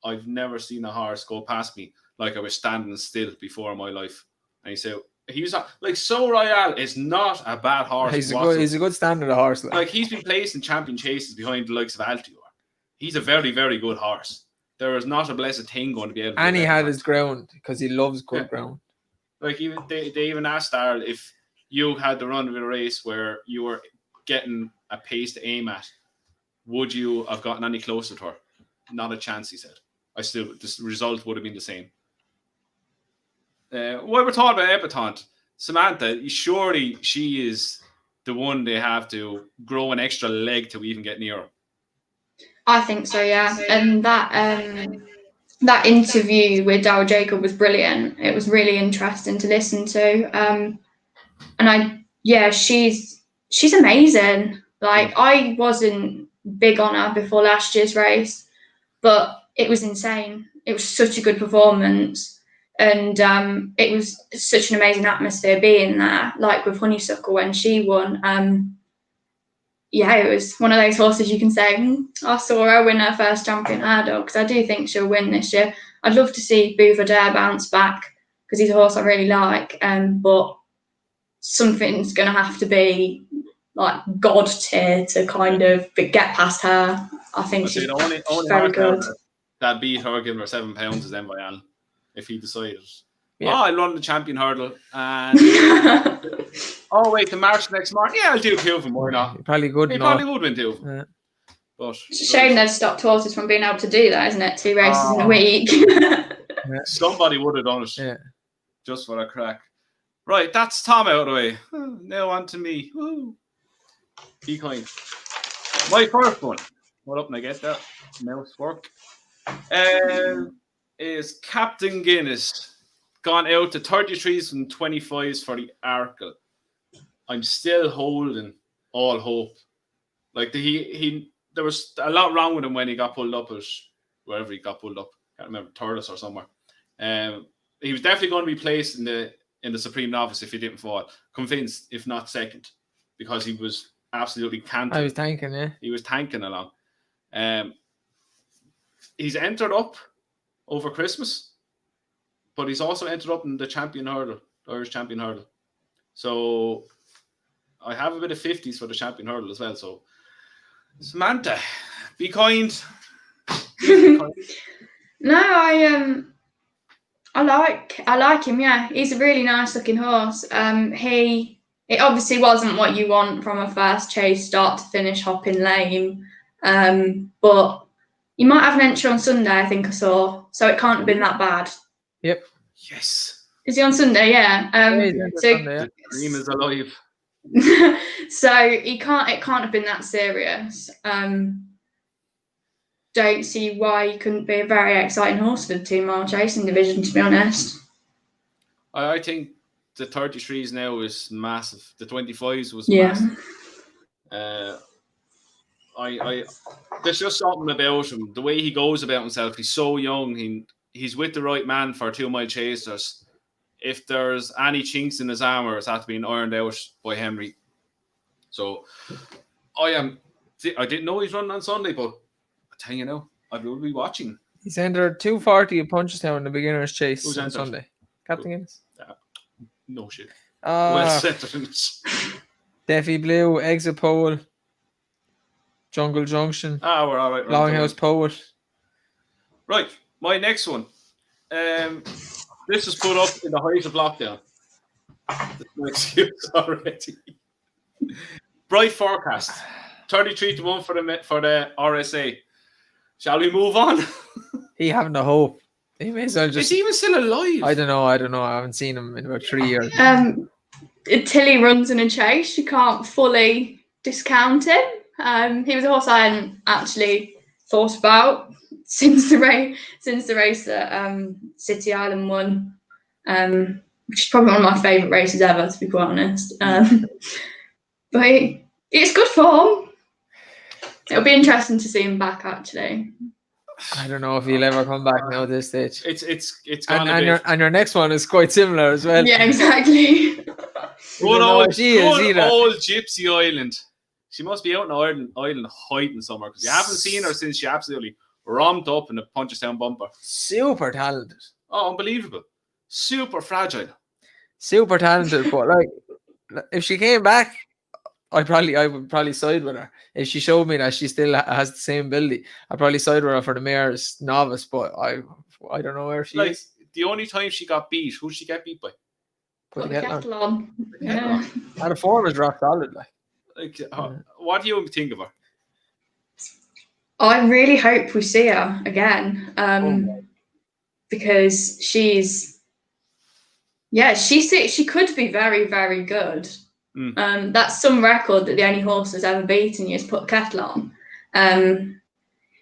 "I've never seen a horse go past me like I was standing still before in my life." And he said, he was like, So Royale is not a bad horse. He's a good standard of horse. Like he's been placed in champion chases behind the likes of Altior. He's a very, very good horse. There is not a blessed thing going to be able to. And he had his ground because he loves good ground. Like they even asked Darrell if you had the run of a race where you were getting a pace to aim at, would you have gotten any closer to her? Not a chance, he said. The result would have been the same. While we're talking about Epatante, Samantha, surely she is the one they have to grow an extra leg to even get near her. I think so, yeah. And that interview with Darrell Jacob was brilliant. It was really interesting to listen to. She's amazing. Like, I wasn't big on her before last year's race, but it was insane. It was such a good performance. And it was such an amazing atmosphere being there, like with Honeysuckle when she won. It was one of those horses you can say, I saw her win her first champion hurdle, because I do think she'll win this year. I'd love to see Bouvedere bounce back, because he's a horse I really like, but something's going to have to be like God tier to kind of get past her. I think she's only very good. That beat her, giving her £7 is Envoyan. If he decided, I run the champion hurdle, and wait, the March next March, I'll do 2 of them. Why not? He probably would win 2 of them. Yeah. But it's a shame they've stopped horses from being able to do that, isn't it? 2 races in a week. Somebody would have done it, just for a crack. Right, that's Tom out of the way. Now on to me. Woo. Be kind. My first one. What up, and I get that mouse work. Is Captain Guinness gone out to 33s and 25s for the Arkle. I'm still holding all hope. Like there was a lot wrong with him when he got pulled up at wherever he got pulled up. Can't remember, Turles or somewhere. He was definitely going to be placed in the Supreme Novice if he didn't fall. Convinced, if not second, because he was absolutely canting. I was tanking, yeah. He was tanking along. He's entered up over Christmas, but he's also entered up in the champion hurdle, the Irish champion hurdle. So I have a bit of 50s for the champion hurdle as well. So Samantha, be kind. No, I like him. Yeah, he's a really nice looking horse. It obviously wasn't what you want from a first chase, start to finish, hopping lame. But you might have an entry on Sunday, I think I saw. So it can't have been that bad. Yep. Yes. Is he on Sunday? Yeah. The dream is alive. So it can't have been that serious. Don't see why he couldn't be a very exciting horse for the 2 mile chasing division, to be honest. I think the 33s now is massive. The 25s was massive. There's just something about him. The way he goes about himself. He's so young. He's with the right man for 2 mile chasers. If there's any chinks in his armour, it's had to be ironed out by Henry. So I didn't know he's running on Sunday, but I tell you now, I will be watching. He's entered 240 at Punchestown in the beginner's chase on entered? Sunday. Captain Guinness. No shit. Well, Deafy Blue, Exit Pole, Jungle Junction, We're all right. Longhouse Poet. Right, my next one. This was put up in the height of lockdown. That's my excuse already. Bright forecast. 33-1 for the RSA. Shall we move on? He having a hope. He may as well Is just. he even still alive? I don't know. I haven't seen him in about 3 years. Until he runs in a chase, you can't fully discount him. He was a horse I hadn't actually thought about since the race that City Island won, which is probably one of my favourite races ever, to be quite honest. But it's good form. It'll be interesting to see him back, actually. I don't know if he'll ever come back now at this stage. It's and your next one is quite similar as well. Yeah, exactly. Good old Gypsy Island. She must be out in Ireland hiding somewhere because you haven't seen her since she absolutely romped up in the Punchestown bumper. Super talented. Oh, unbelievable. Super fragile. Super talented, but like if she came back, I would probably side with her. If she showed me that she still has the same ability, I'd probably side with her for the mare's novice, but I don't know where she is. The only time she got beat, who did she get beat by? Put the kettle on. Yeah. And the form is rock solid. What do you think of her? I really hope we see her again, because she could be very, very good. That's some record that the only horse that's ever beaten you has put kettle on.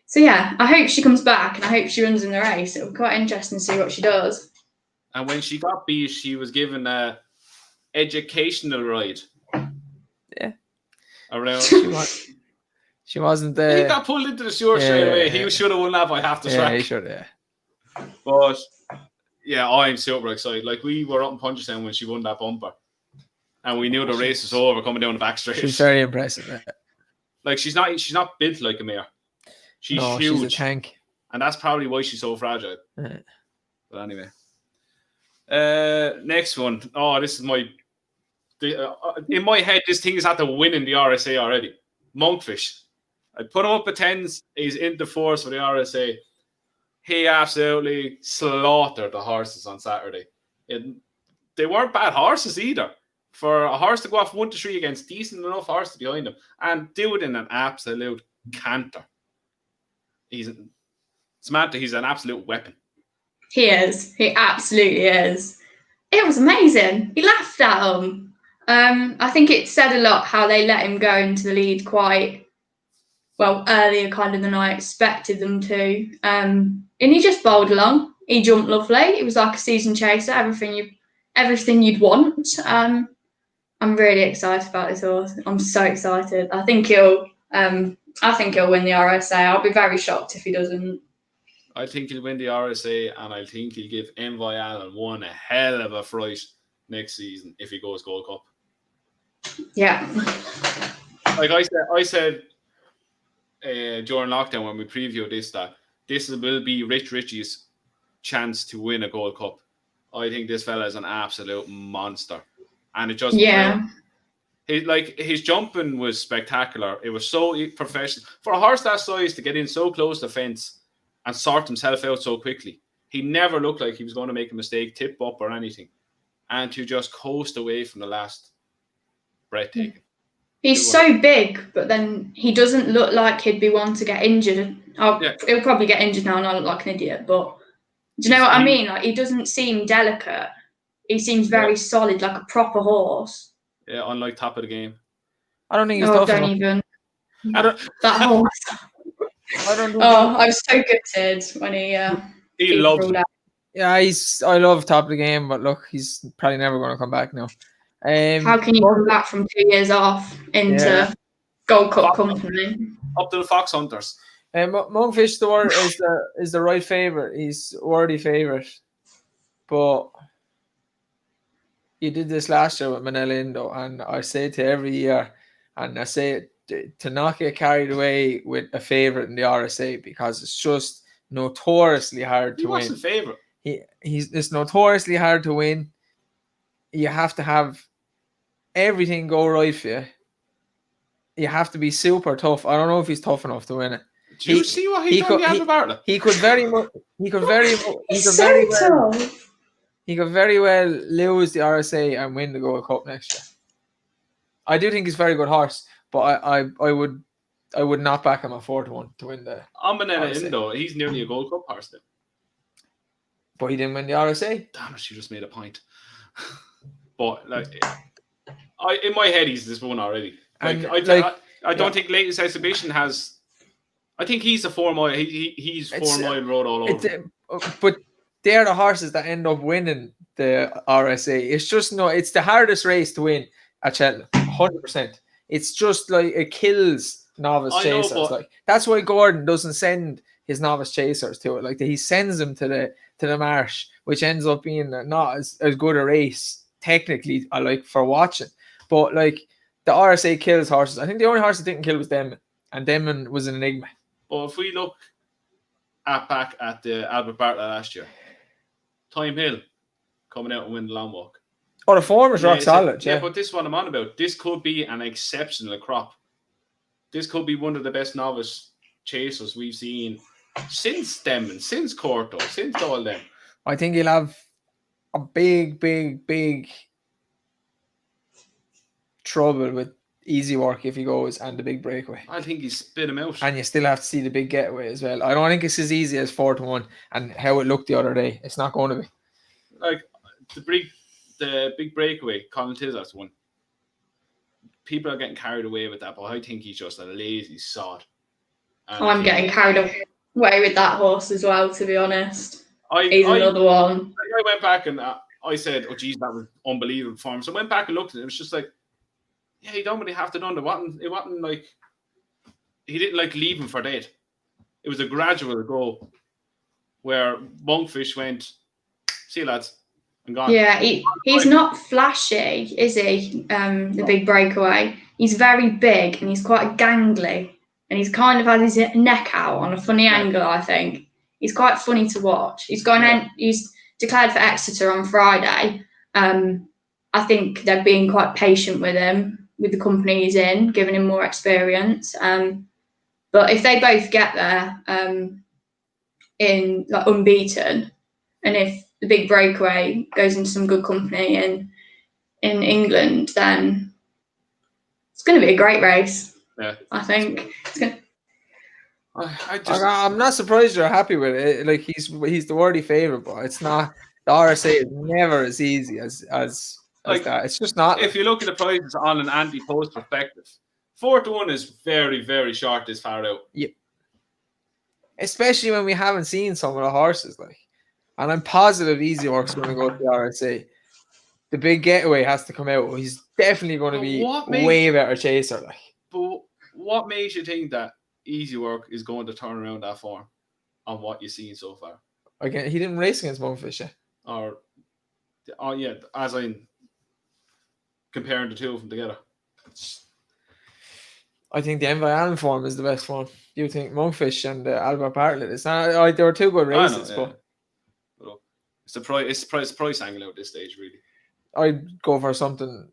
So yeah, I hope she comes back and I hope she runs in the race. It'll be quite interesting to see what she does. And when she got beat, she was given a educational ride. Yeah. Around. She wasn't there. He got pulled into the short straight away. He should have won that by half the track. Yeah, he should have. But yeah, I'm super excited. Like we were up in Punchestown when she won that bumper. And we knew the race was over coming down the back straight. She's very impressive. Yeah. Like she's not built like a mare. She's huge. She's a tank. And that's probably why she's so fragile. Yeah. But anyway. Next one. Oh, this is in my head, this thing is at the win in the RSA already. Monkfish. I put him up at 10s. He's in the force for the RSA. He absolutely slaughtered the horses on Saturday. They weren't bad horses either. For a horse to go off 1-3 against decent enough horses behind him and do it in an absolute canter. Samantha, he's an absolute weapon. He is. He absolutely is. It was amazing. He laughed at him. I think it said a lot how they let him go into the lead quite earlier kind of than I expected them to. And he just bowled along. He jumped lovely. It was like a season chaser, everything you'd want. I'm really excited about this horse. I'm so excited. I think he'll win the RSA. I'll be very shocked if he doesn't. I think he'll win the RSA, and I think he'll give Envoy Allen one a hell of a fright next season if he goes Gold Cup. Yeah. Like I said during lockdown when we previewed that this will be Rich Richie's chance to win a Gold Cup. I think this fella is an absolute monster. And it just his jumping was spectacular. It was so professional for a horse that size to get in so close to the fence and sort himself out so quickly. He never looked like he was going to make a mistake, tip up or anything, and to just coast away from the last. Breathtaking. He's so big, but then he doesn't look like he'd be one to get injured. He'll probably get injured now, and I look like an idiot. But do you know what I mean? Like he doesn't seem delicate. He seems very solid, like a proper horse. Yeah, unlike Top of the Game. I don't think he's tough enough. That horse. I was so gutted when he loves it. Yeah, I love Top of the Game, but look, he's probably never going to come back now. How can you come back from 2 years off into Gold Cup company? Up to the Fox Hunters. Monkfish is the right favourite. He's worthy favourite. But you did this last year with Manila Indo, and I say to every year, and I say to not get carried away with a favourite in the RSA because it's just notoriously hard to win. He wasn't favourite. It's notoriously hard to win. You have to have everything go right for you you have to be super tough. I don't know if he's tough enough to win it. Do you see what he done to Albert Bartlett? He could very much. He could very. He's so tough. He could very well lose the RSA and win the Gold Cup next year. I do think he's a very good horse, but I would not back him at 4-1 to win the. I'm Banana in though. He's nearly a Gold Cup horse now. But he didn't win the RSA. Damn it! You just made a point. But like, in my head, he's this one already. Like, I don't think latest exhibition has. I think he's a 4 mile. He's 4 mile road all over. But they're the horses that end up winning the RSA. It's just it's the hardest race to win at Cheltenham, 100%. It's just like it kills novice chasers. Like that's why Gordon doesn't send his novice chasers to it. Like he sends them to the marsh, which ends up being not as good a race technically. I like for watching, but like the RSA kills horses. I think the only horse that didn't kill was Denman, and Denman was an enigma. But if we look back at the Albert Bartlett last year, Time Hill coming out and win the long walk. Oh, the form is rock solid. Yeah, but this is what I'm on about. This could be an exceptional crop. This could be one of the best novice chasers we've seen since Denman, since Corto, since all them. I think he'll have a big trouble with easy work if he goes and the big breakaway. I think he spit him out. And you still have to see the big getaway as well. I don't think it's as easy as 4-1 and how it looked the other day. It's not going to be. Like the big breakaway, Colin Tizard's one. People are getting carried away with that, but I think he's just a lazy sod. I'm getting carried away with that horse as well, to be honest. He's another one. I went back and I said, oh, geez, that was unbelievable form. So I went back and looked at it. It was just like, yeah, you don't really have to do it. It wasn't like, he didn't like leave him for dead. It was a gradual go where Monkfish went, see you lads, and gone. Yeah, he's not flashy, is he? The big breakaway. He's very big and he's quite gangly. And he's kind of had his neck out on a funny angle, I think. He's quite funny to watch. He's declared for Exeter on Friday. I think they're being quite patient with him, with the company he's in, giving him more experience. But if they both get there in like unbeaten, and if the big breakaway goes into some good company in England, then it's going to be a great race. Yeah, I think it's going. I'm not surprised you're happy with it. Like he's the worthy favourite, but it's not. The RSA is never as easy as that. It's just not. If you look at the prices on an Ante-Post perspective, 4-1 is very, very short this far out. Yep. Especially when we haven't seen some of the horses, like, and I'm positive Easy Work's going to go to the RSA. The big getaway has to come out. He's definitely going to be way better chaser, like. But what makes you think that Easy Work is going to turn around that form on what you've seen so far? Again, he didn't race against Monkfish yet. As I'm comparing the two of them together. I think the Envy Allen form is the best form. You think Monkfish and Albert Bartlett? It's not. They were two good races, but it's a price angle at this stage, really. I'd go for something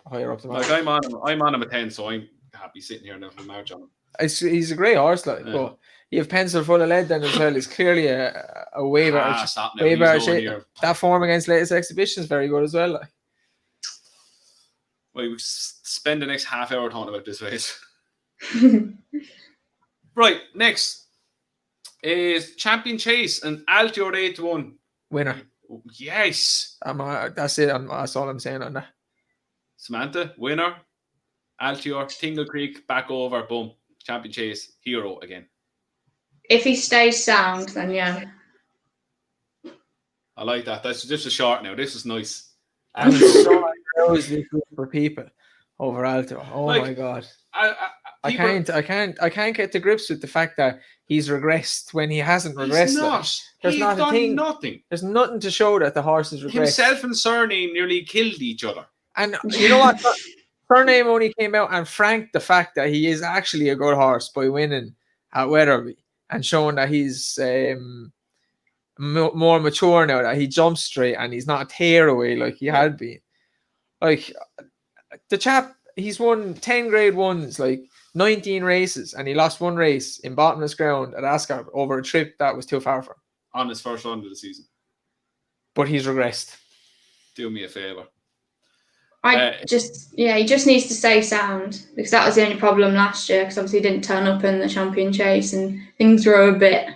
higher up the mark. Like I'm on him at 10, so I'm happy sitting here now for the march on him. He's a great horse, like, but you have pencil full of lead then as well. He's clearly a way better shape. That form against latest exhibition is very good as well. Like. Well, we spend the next half hour talking about this race. Right, next is Champion Chase and Altior 8-1 winner. Yes, that's it. That's all I'm saying on that. Samantha, winner. Altior, Tingle Creek, back over, boom. Champion Chase, hero again. If he stays sound, then yeah. I like that. This is short now. This is nice. And so for people over Altior. Oh my god. I can't get to grips with the fact that he's regressed when he hasn't regressed. He's done nothing. There's nothing to show that the horse has regressed. Himself and Surname nearly killed each other. And you know what? Surname only came out and franked the fact that he is actually a good horse by winning at Wetherby and showing that he's more mature now, that he jumps straight and he's not a tearaway like he had been. Like, the chap he's won 10 grade ones, like 19 races, and he lost one race in bottomless ground at Ascot over a trip that was too far for him. On his first run of the season. But he's regressed. Do me a favour. he just needs to stay sound, because that was the only problem last year, because obviously he didn't turn up in the Champion Chase and things were a bit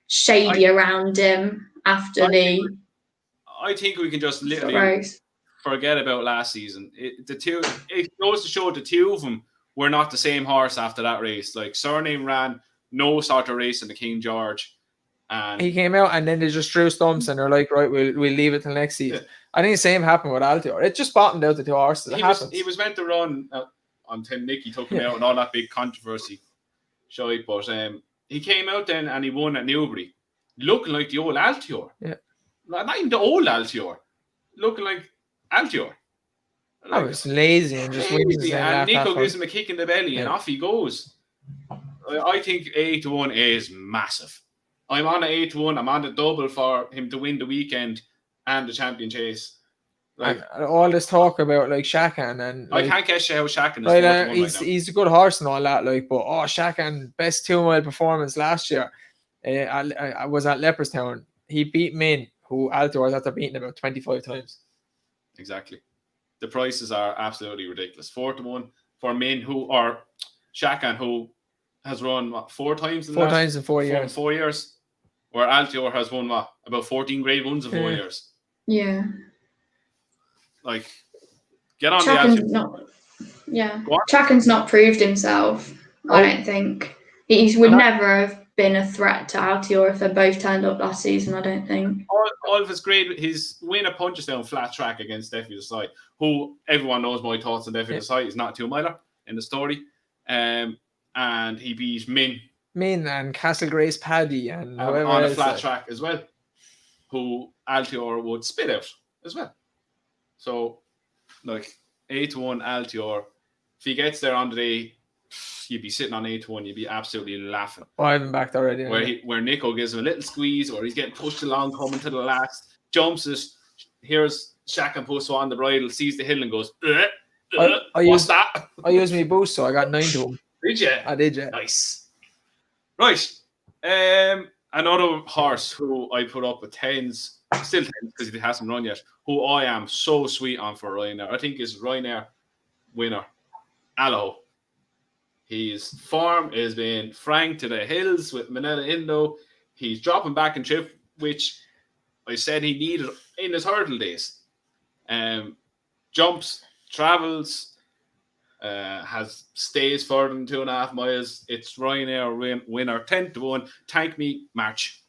shady around him after I think we can just literally race. Forget about last season. It goes to show the two of them were not the same horse after that race. Like, Surname ran no sort of race in the King George. And he came out and then they just drew stumps and they're like, right, we'll leave it till next season. Yeah. I think the same happened with Altior. It just bottomed out the two horses. He was meant to run until Nicky took him out and all that big controversy. But he came out then and he won at Newbury, looking like the old Altior. Yeah. Not even the old Altior, looking like Altior. I was lazy and just winning. And Nico gives him a kick in the belly and off he goes. I think 8-1 is massive. I'm on an 8-1. I'm on the double for him to win the weekend and the Champion Chase. Like, and all this talk about like Shakan and I can't guess how Shakan is. Right, he's a good horse and all that. Like, but Shakan, best 2 mile performance last year. I was at Leopardstown. He beat Min, who Altior was after beating about 25 times. Exactly. The prices are absolutely ridiculous. 4-1 for Min, or Shakan, who has run 4 times in 4 years. 4 years. Where Altior has won about 14 grade ones in 4 years. Yeah. Like, get on the Altior. Shakan's not proved himself. I don't think he would never have been a threat to Altior if they both turned up last season. I don't think. All of his win at Punchestown flat track against Steffi Desai, who everyone knows my thoughts on Steffi Desai is not 2 miler in the story, and he beat Min and Castle Grace Paddy and on a flat track as well, who Altior would spit out as well. So, like, 8-1 Altior, if he gets there on the day, you'd be sitting on 8-1, you'd be absolutely laughing. Oh, I haven't backed already. Where Nico gives him a little squeeze, or he's getting pushed along, coming to the last, jumps it, here's Shakan puts on the bridle, sees the hill and goes, what's that? I used my boost, so I got 9 to him. Did you? I did, yeah. Nice. Right. Another horse who I put up with 10s, still 10s because he hasn't run yet, who I am so sweet on for Ryanair. I think is Ryanair winner, Aloho. His form has been frank to the hills with Manila Indo. He's dropping back in trip, which I said he needed in his hurdle days. Jumps, travels, stays further than 2.5 miles. It's Ryanair winner, 10-1. Thank me, March.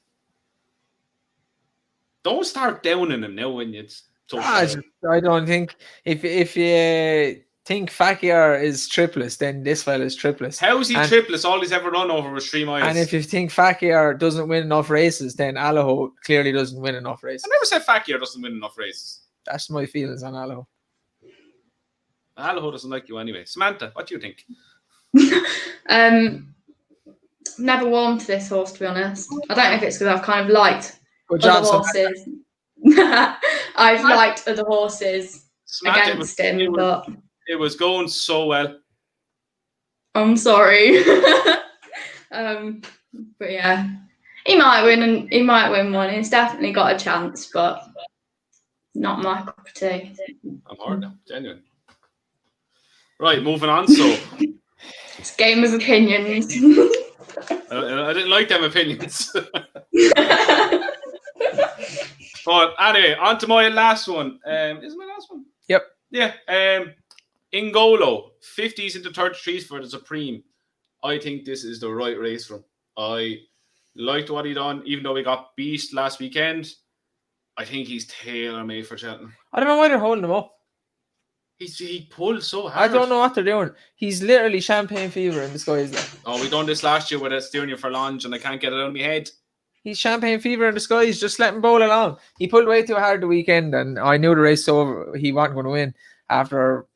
Don't start downing him now when it's tough. I don't think if you think Fakir is triplets, then this fella is triplets. How is he triplets? All he's ever run over was 3 miles. And if you think Fakir doesn't win enough races, then Aloho clearly doesn't win enough races. I never said Fakir doesn't win enough races. That's my feelings on Aloho. Aloho doesn't like you anyway. Samantha, what do you think? Never warmed to this horse, to be honest. I don't know if it's because I've kind of liked other horses. I've liked other horses against him, but it was going so well. I'm sorry. But yeah, he might win, and he might win one. He's definitely got a chance, but not my cup of tea. I'm hard now, genuine. Right, moving on. So it's game of opinions. I didn't like them opinions. But anyway, on to my last one. Is it my last one? Yep. Yeah. Ingolo, 50s into 33s for the Supreme. I think this is the right race for him. I liked what he done, even though he got beast last weekend. I think he's tailor-made for Cheltenham. I don't know why they're holding him up. He pulled so hard. I don't know what they're doing. He's literally champagne fever in the skies. Like. Oh, we done this last year with a steering for lunge, and I can't get it out of my head. He's champagne fever in the skies. Just let him bowl along. He pulled way too hard the weekend, and I knew the race over. He wasn't going to win after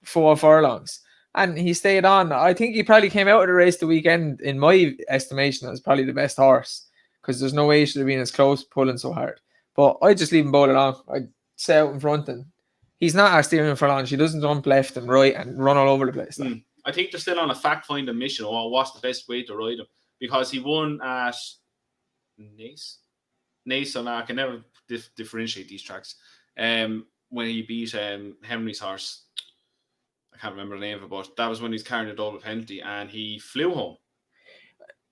4 furlongs, and he stayed on. I think he probably came out of the race the weekend, in my estimation, as probably the best horse, because there's no way he should have been as close pulling so hard. But I just leave him bowl along. I stay out in front, and he's not our steering for launch. He doesn't jump left and right and run all over the place. Like. I think they're still on a fact-finding mission on what's the best way to ride him, because he won at Nice, and I can never differentiate these tracks. When he beat Henry's horse, I can't remember the name of it, but that was when he's carrying a double penalty and he flew home.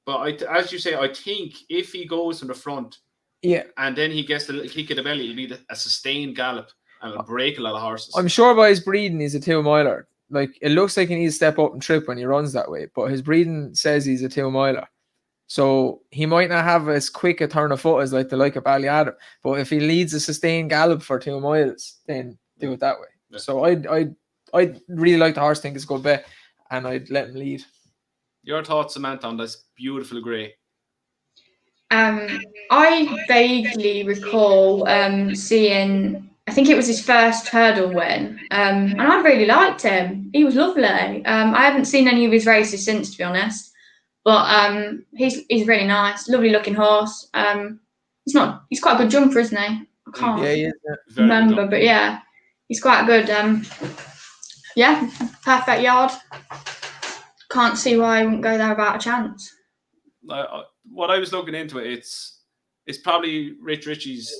But as you say, I think if he goes from the front, and then he gets the little kick of the belly, it'll be a sustained gallop and it'll break a lot of horses. I'm sure by his breeding, he's a 2-miler. Like, it looks like he needs to step up and trip when he runs that way, but his breeding says he's a 2-miler. So he might not have as quick a turn of foot as like of Ballyadam, but if he leads a sustained gallop for 2 miles, then do it that way. Yeah. So I really like the horse. Think it's a good bet, and I'd let him lead. Your thoughts, Samantha, on this beautiful grey? I vaguely recall seeing, I think it was his first hurdle win, and I really liked him. He was lovely. I haven't seen any of his races since, to be honest, but he's really nice, lovely looking horse. He's quite a good jumper, isn't he? I can't remember, but yeah, he's quite good. Perfect yard. Can't see why I wouldn't go there without a chance. What I was looking into it's probably Rich Ritchie's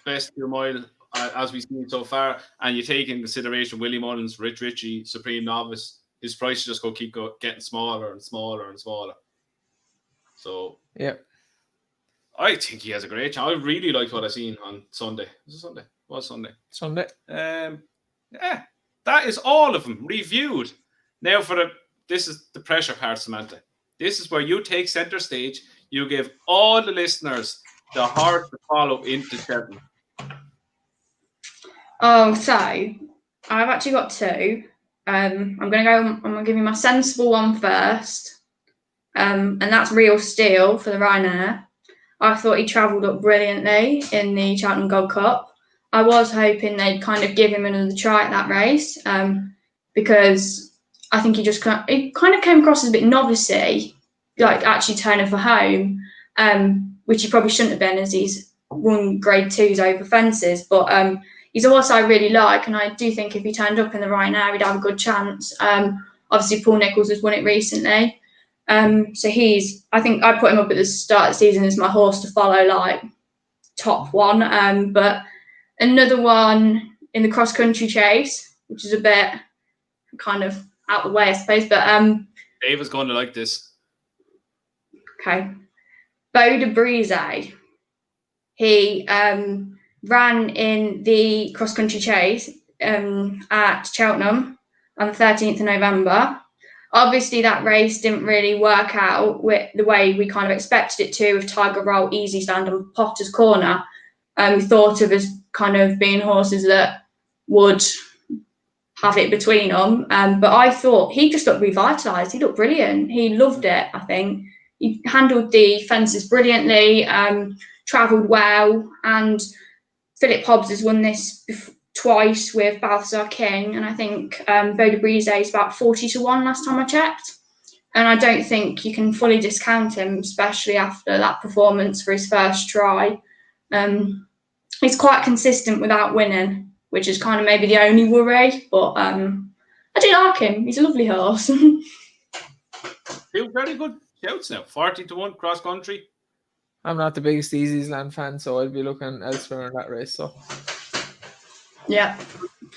best 2 mile as we've seen so far, and you take in consideration Willie Mullins, Rich Ritchie, Supreme Novice. His price just keep getting smaller and smaller and smaller. So yeah, I think he has a great chance. I really liked what I seen on Sunday. Was it Sunday? It was Sunday. Sunday. Yeah, that is all of them reviewed. Now this is the pressure part, Samantha. This is where you take center stage. You give all the listeners the horse to follow into Cheltenham. Oh, so I've actually got 2. I'm gonna give you my sensible one first. And that's Real Steel for the Ryanair. I thought he travelled up brilliantly in the Cheltenham Gold Cup. I was hoping they'd kind of give him another try at that race, because I think he kind of came across as a bit novice-y, like actually turning for home, which he probably shouldn't have been, as he's won Grade 2s over fences. But he's a horse I really like, and I do think if he turned up in the Ryanair, he'd have a good chance. Obviously, Paul Nicholls has won it recently. So I think I put him up at the start of the season as my horse to follow, like top one. But another one in the cross-country chase, which is a bit kind of out the way, I suppose. But Dave is going to like this. Okay. Beau de Brise. He ran in the cross-country chase at Cheltenham on the 13th of November. Obviously, that race didn't really work out with the way we kind of expected it to, with Tiger Roll, Easy Stand and Potter's Corner. We thought of as kind of being horses that would have it between them. But I thought he just looked revitalised. He looked brilliant. He loved it, I think. He handled the fences brilliantly, travelled well, and Philip Hobbs has won this twice with Balthazar King, and I think Beau de Brise is about 40-1 last time I checked. And I don't think you can fully discount him, especially after that performance for his first try. He's quite consistent without winning, which is kind of maybe the only worry, but I do like him. He's a lovely horse. Two very good shouts now. 40-1 cross country. I'm not the biggest Easy's Land fan, so I'd be looking elsewhere in that race. So yeah.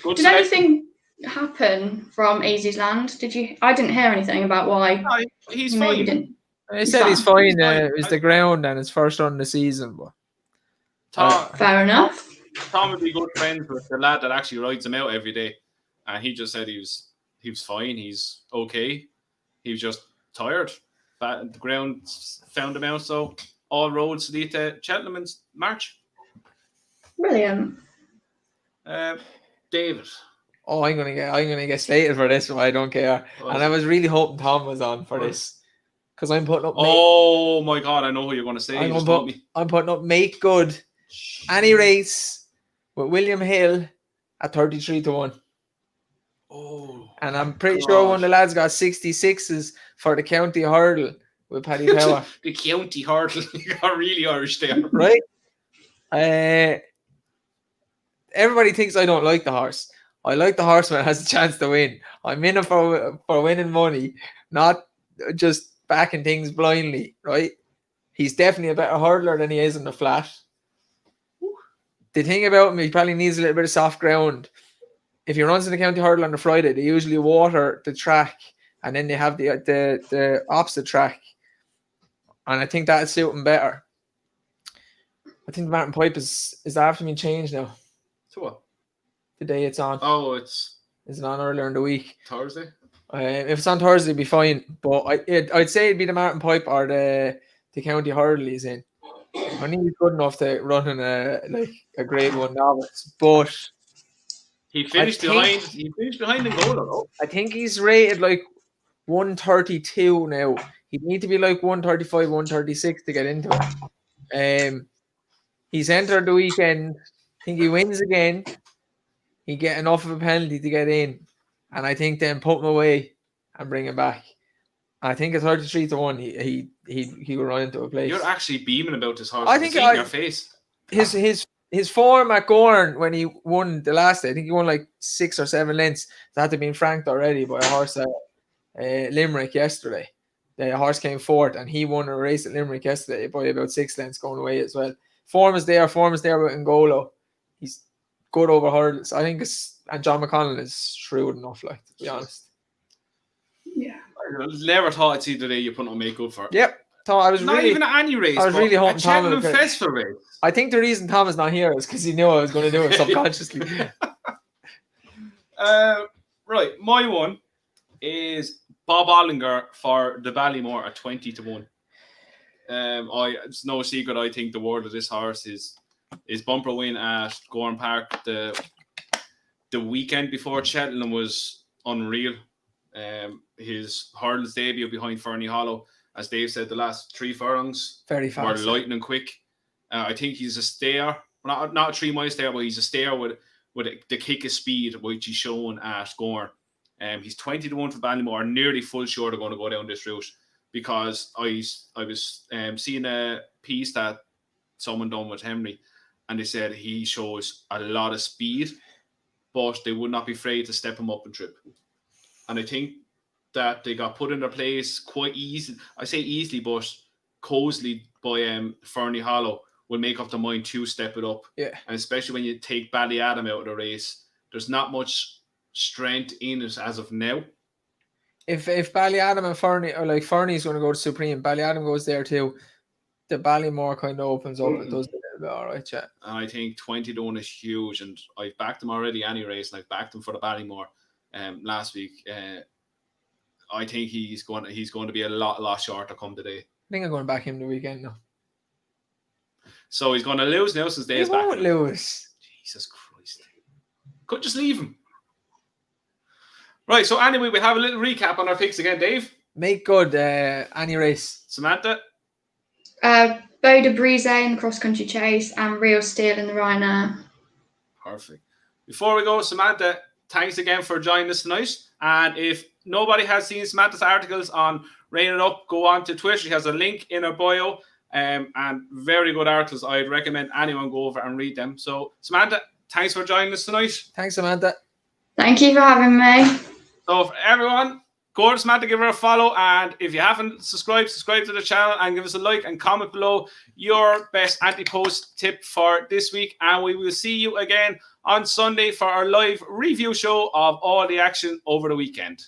Did anything happen from Easy's Land? I didn't hear anything about why. No, he's fine. He said he's fine. It was the ground and his first run of the season, but fair enough. Tom would be good friends with the lad that actually rides him out every day, and he just said he was fine. He's okay. He was just tired. The ground found him out, so all roads lead to Cheltenham in March. Brilliant. David. Oh, I'm gonna get slated for this, but I don't care. And I was really hoping Tom was on for this, because I'm putting up. Oh my God, I know who you're going to say. I'm putting up Make Good any race with William Hill at 33-1. Oh, and I'm pretty sure one of the lads got 66s for the county hurdle with Paddy Power. The county hurdle, you got really Irish there, right? Everybody thinks I don't like the horse. I like the horseman that has a chance to win. I'm in it for winning money, not just backing things blindly, right? He's definitely a better hurdler than he is in the flat. The thing about him, he probably needs a little bit of soft ground. If he runs in the county hurdle on the Friday, they usually water the track, and then they have the opposite track, and I think that'll suit him better. I think the Martin Pipe is after being changed now. So what? The day it's on. Oh, it's on earlier in the week. Thursday. If it's on Thursday, it'd be fine. But I'd say it'd be the Martin Pipe or the county hurdle he's in. I think he's good enough to run in a grade 1 novice, but he finished behind. He finished behind in goal, though. I think he's rated like 132 now. He'd need to be like 135, 136 to get into it. He's entered the weekend. I think he wins again. He get enough of a penalty to get in, and I think then put him away and bring him back. I think at 33-1, he will run into a place. You're actually beaming about this horse. I think in your face. His form at Gorn when he won the last day, I think he won like 6 or 7 lengths. That had been franked already by a horse at Limerick yesterday. The horse came fourth, and he won a race at Limerick yesterday by about 6 lengths going away as well. Form is there with Ngolo. He's good over hurdles. I think and John McConnell is shrewd enough, like, to be honest. Yeah. I never thought I'd see the day you put on makeup for. Yep. Tom, I was not really, even at any race. I was really hoping Tom Cheltenham Festival race. I think the reason Tom is not here is because he knew I was going to do it subconsciously. Right, my one is Bob Ollinger for the Ballymore at 20-1. It's no secret. I think the word of this horse is bumper win at Gorn Park. The weekend before Cheltenham was unreal. His hurdles debut behind Fernie Hollow, as Dave said, the last 3 furlongs very fast, were lightning quick. I think he's a stayer, not a 3-mile stayer, but he's a stayer with the kick of speed, which he's shown at Gorn. He's 20-1 for Ballymore, nearly full sure they're going to go down this route, because I was seeing a piece that someone done with Henry, and they said he shows a lot of speed, but they would not be afraid to step him up and trip. And I think that they got put in their place quite easy. I say easily, but cosily by Fernie Hollow will make up their mind to step it up. Yeah. And especially when you take Ballyadam out of the race, there's not much strength in it as of now. If Ballyadam and Fernie, or like Fernie's going to go to Supreme, Ballyadam goes there too, the Ballymore kind of opens up. It does a little bit all right, yeah. And I think 20-1 is huge, and I've backed them already any race, and I've backed them for the Ballymore last week. I think he's going to be a lot shorter come today. I think I'm going to back him the weekend now. So he's going to lose now since Dave's back. He won't lose. Jesus Christ. Could just leave him. Right, so anyway, we have a little recap on our picks again, Dave. Make good any race. Samantha? Beau de Brise in the cross-country chase and Real Steel in the Ryanair. Perfect. Before we go, Samantha, thanks again for joining us tonight. And if nobody has seen Samantha's articles on Rain It Up, go on to Twitter. She has a link in her bio, and very good articles. I'd recommend anyone go over and read them. So, Samantha, thanks for joining us tonight. Thanks, Samantha. Thank you for having me. So, for everyone, go to Samantha, give her a follow. And if you haven't subscribe to the channel and give us a like and comment below your best Ante-Post tip for this week. And we will see you again on Sunday for our live review show of all the action over the weekend.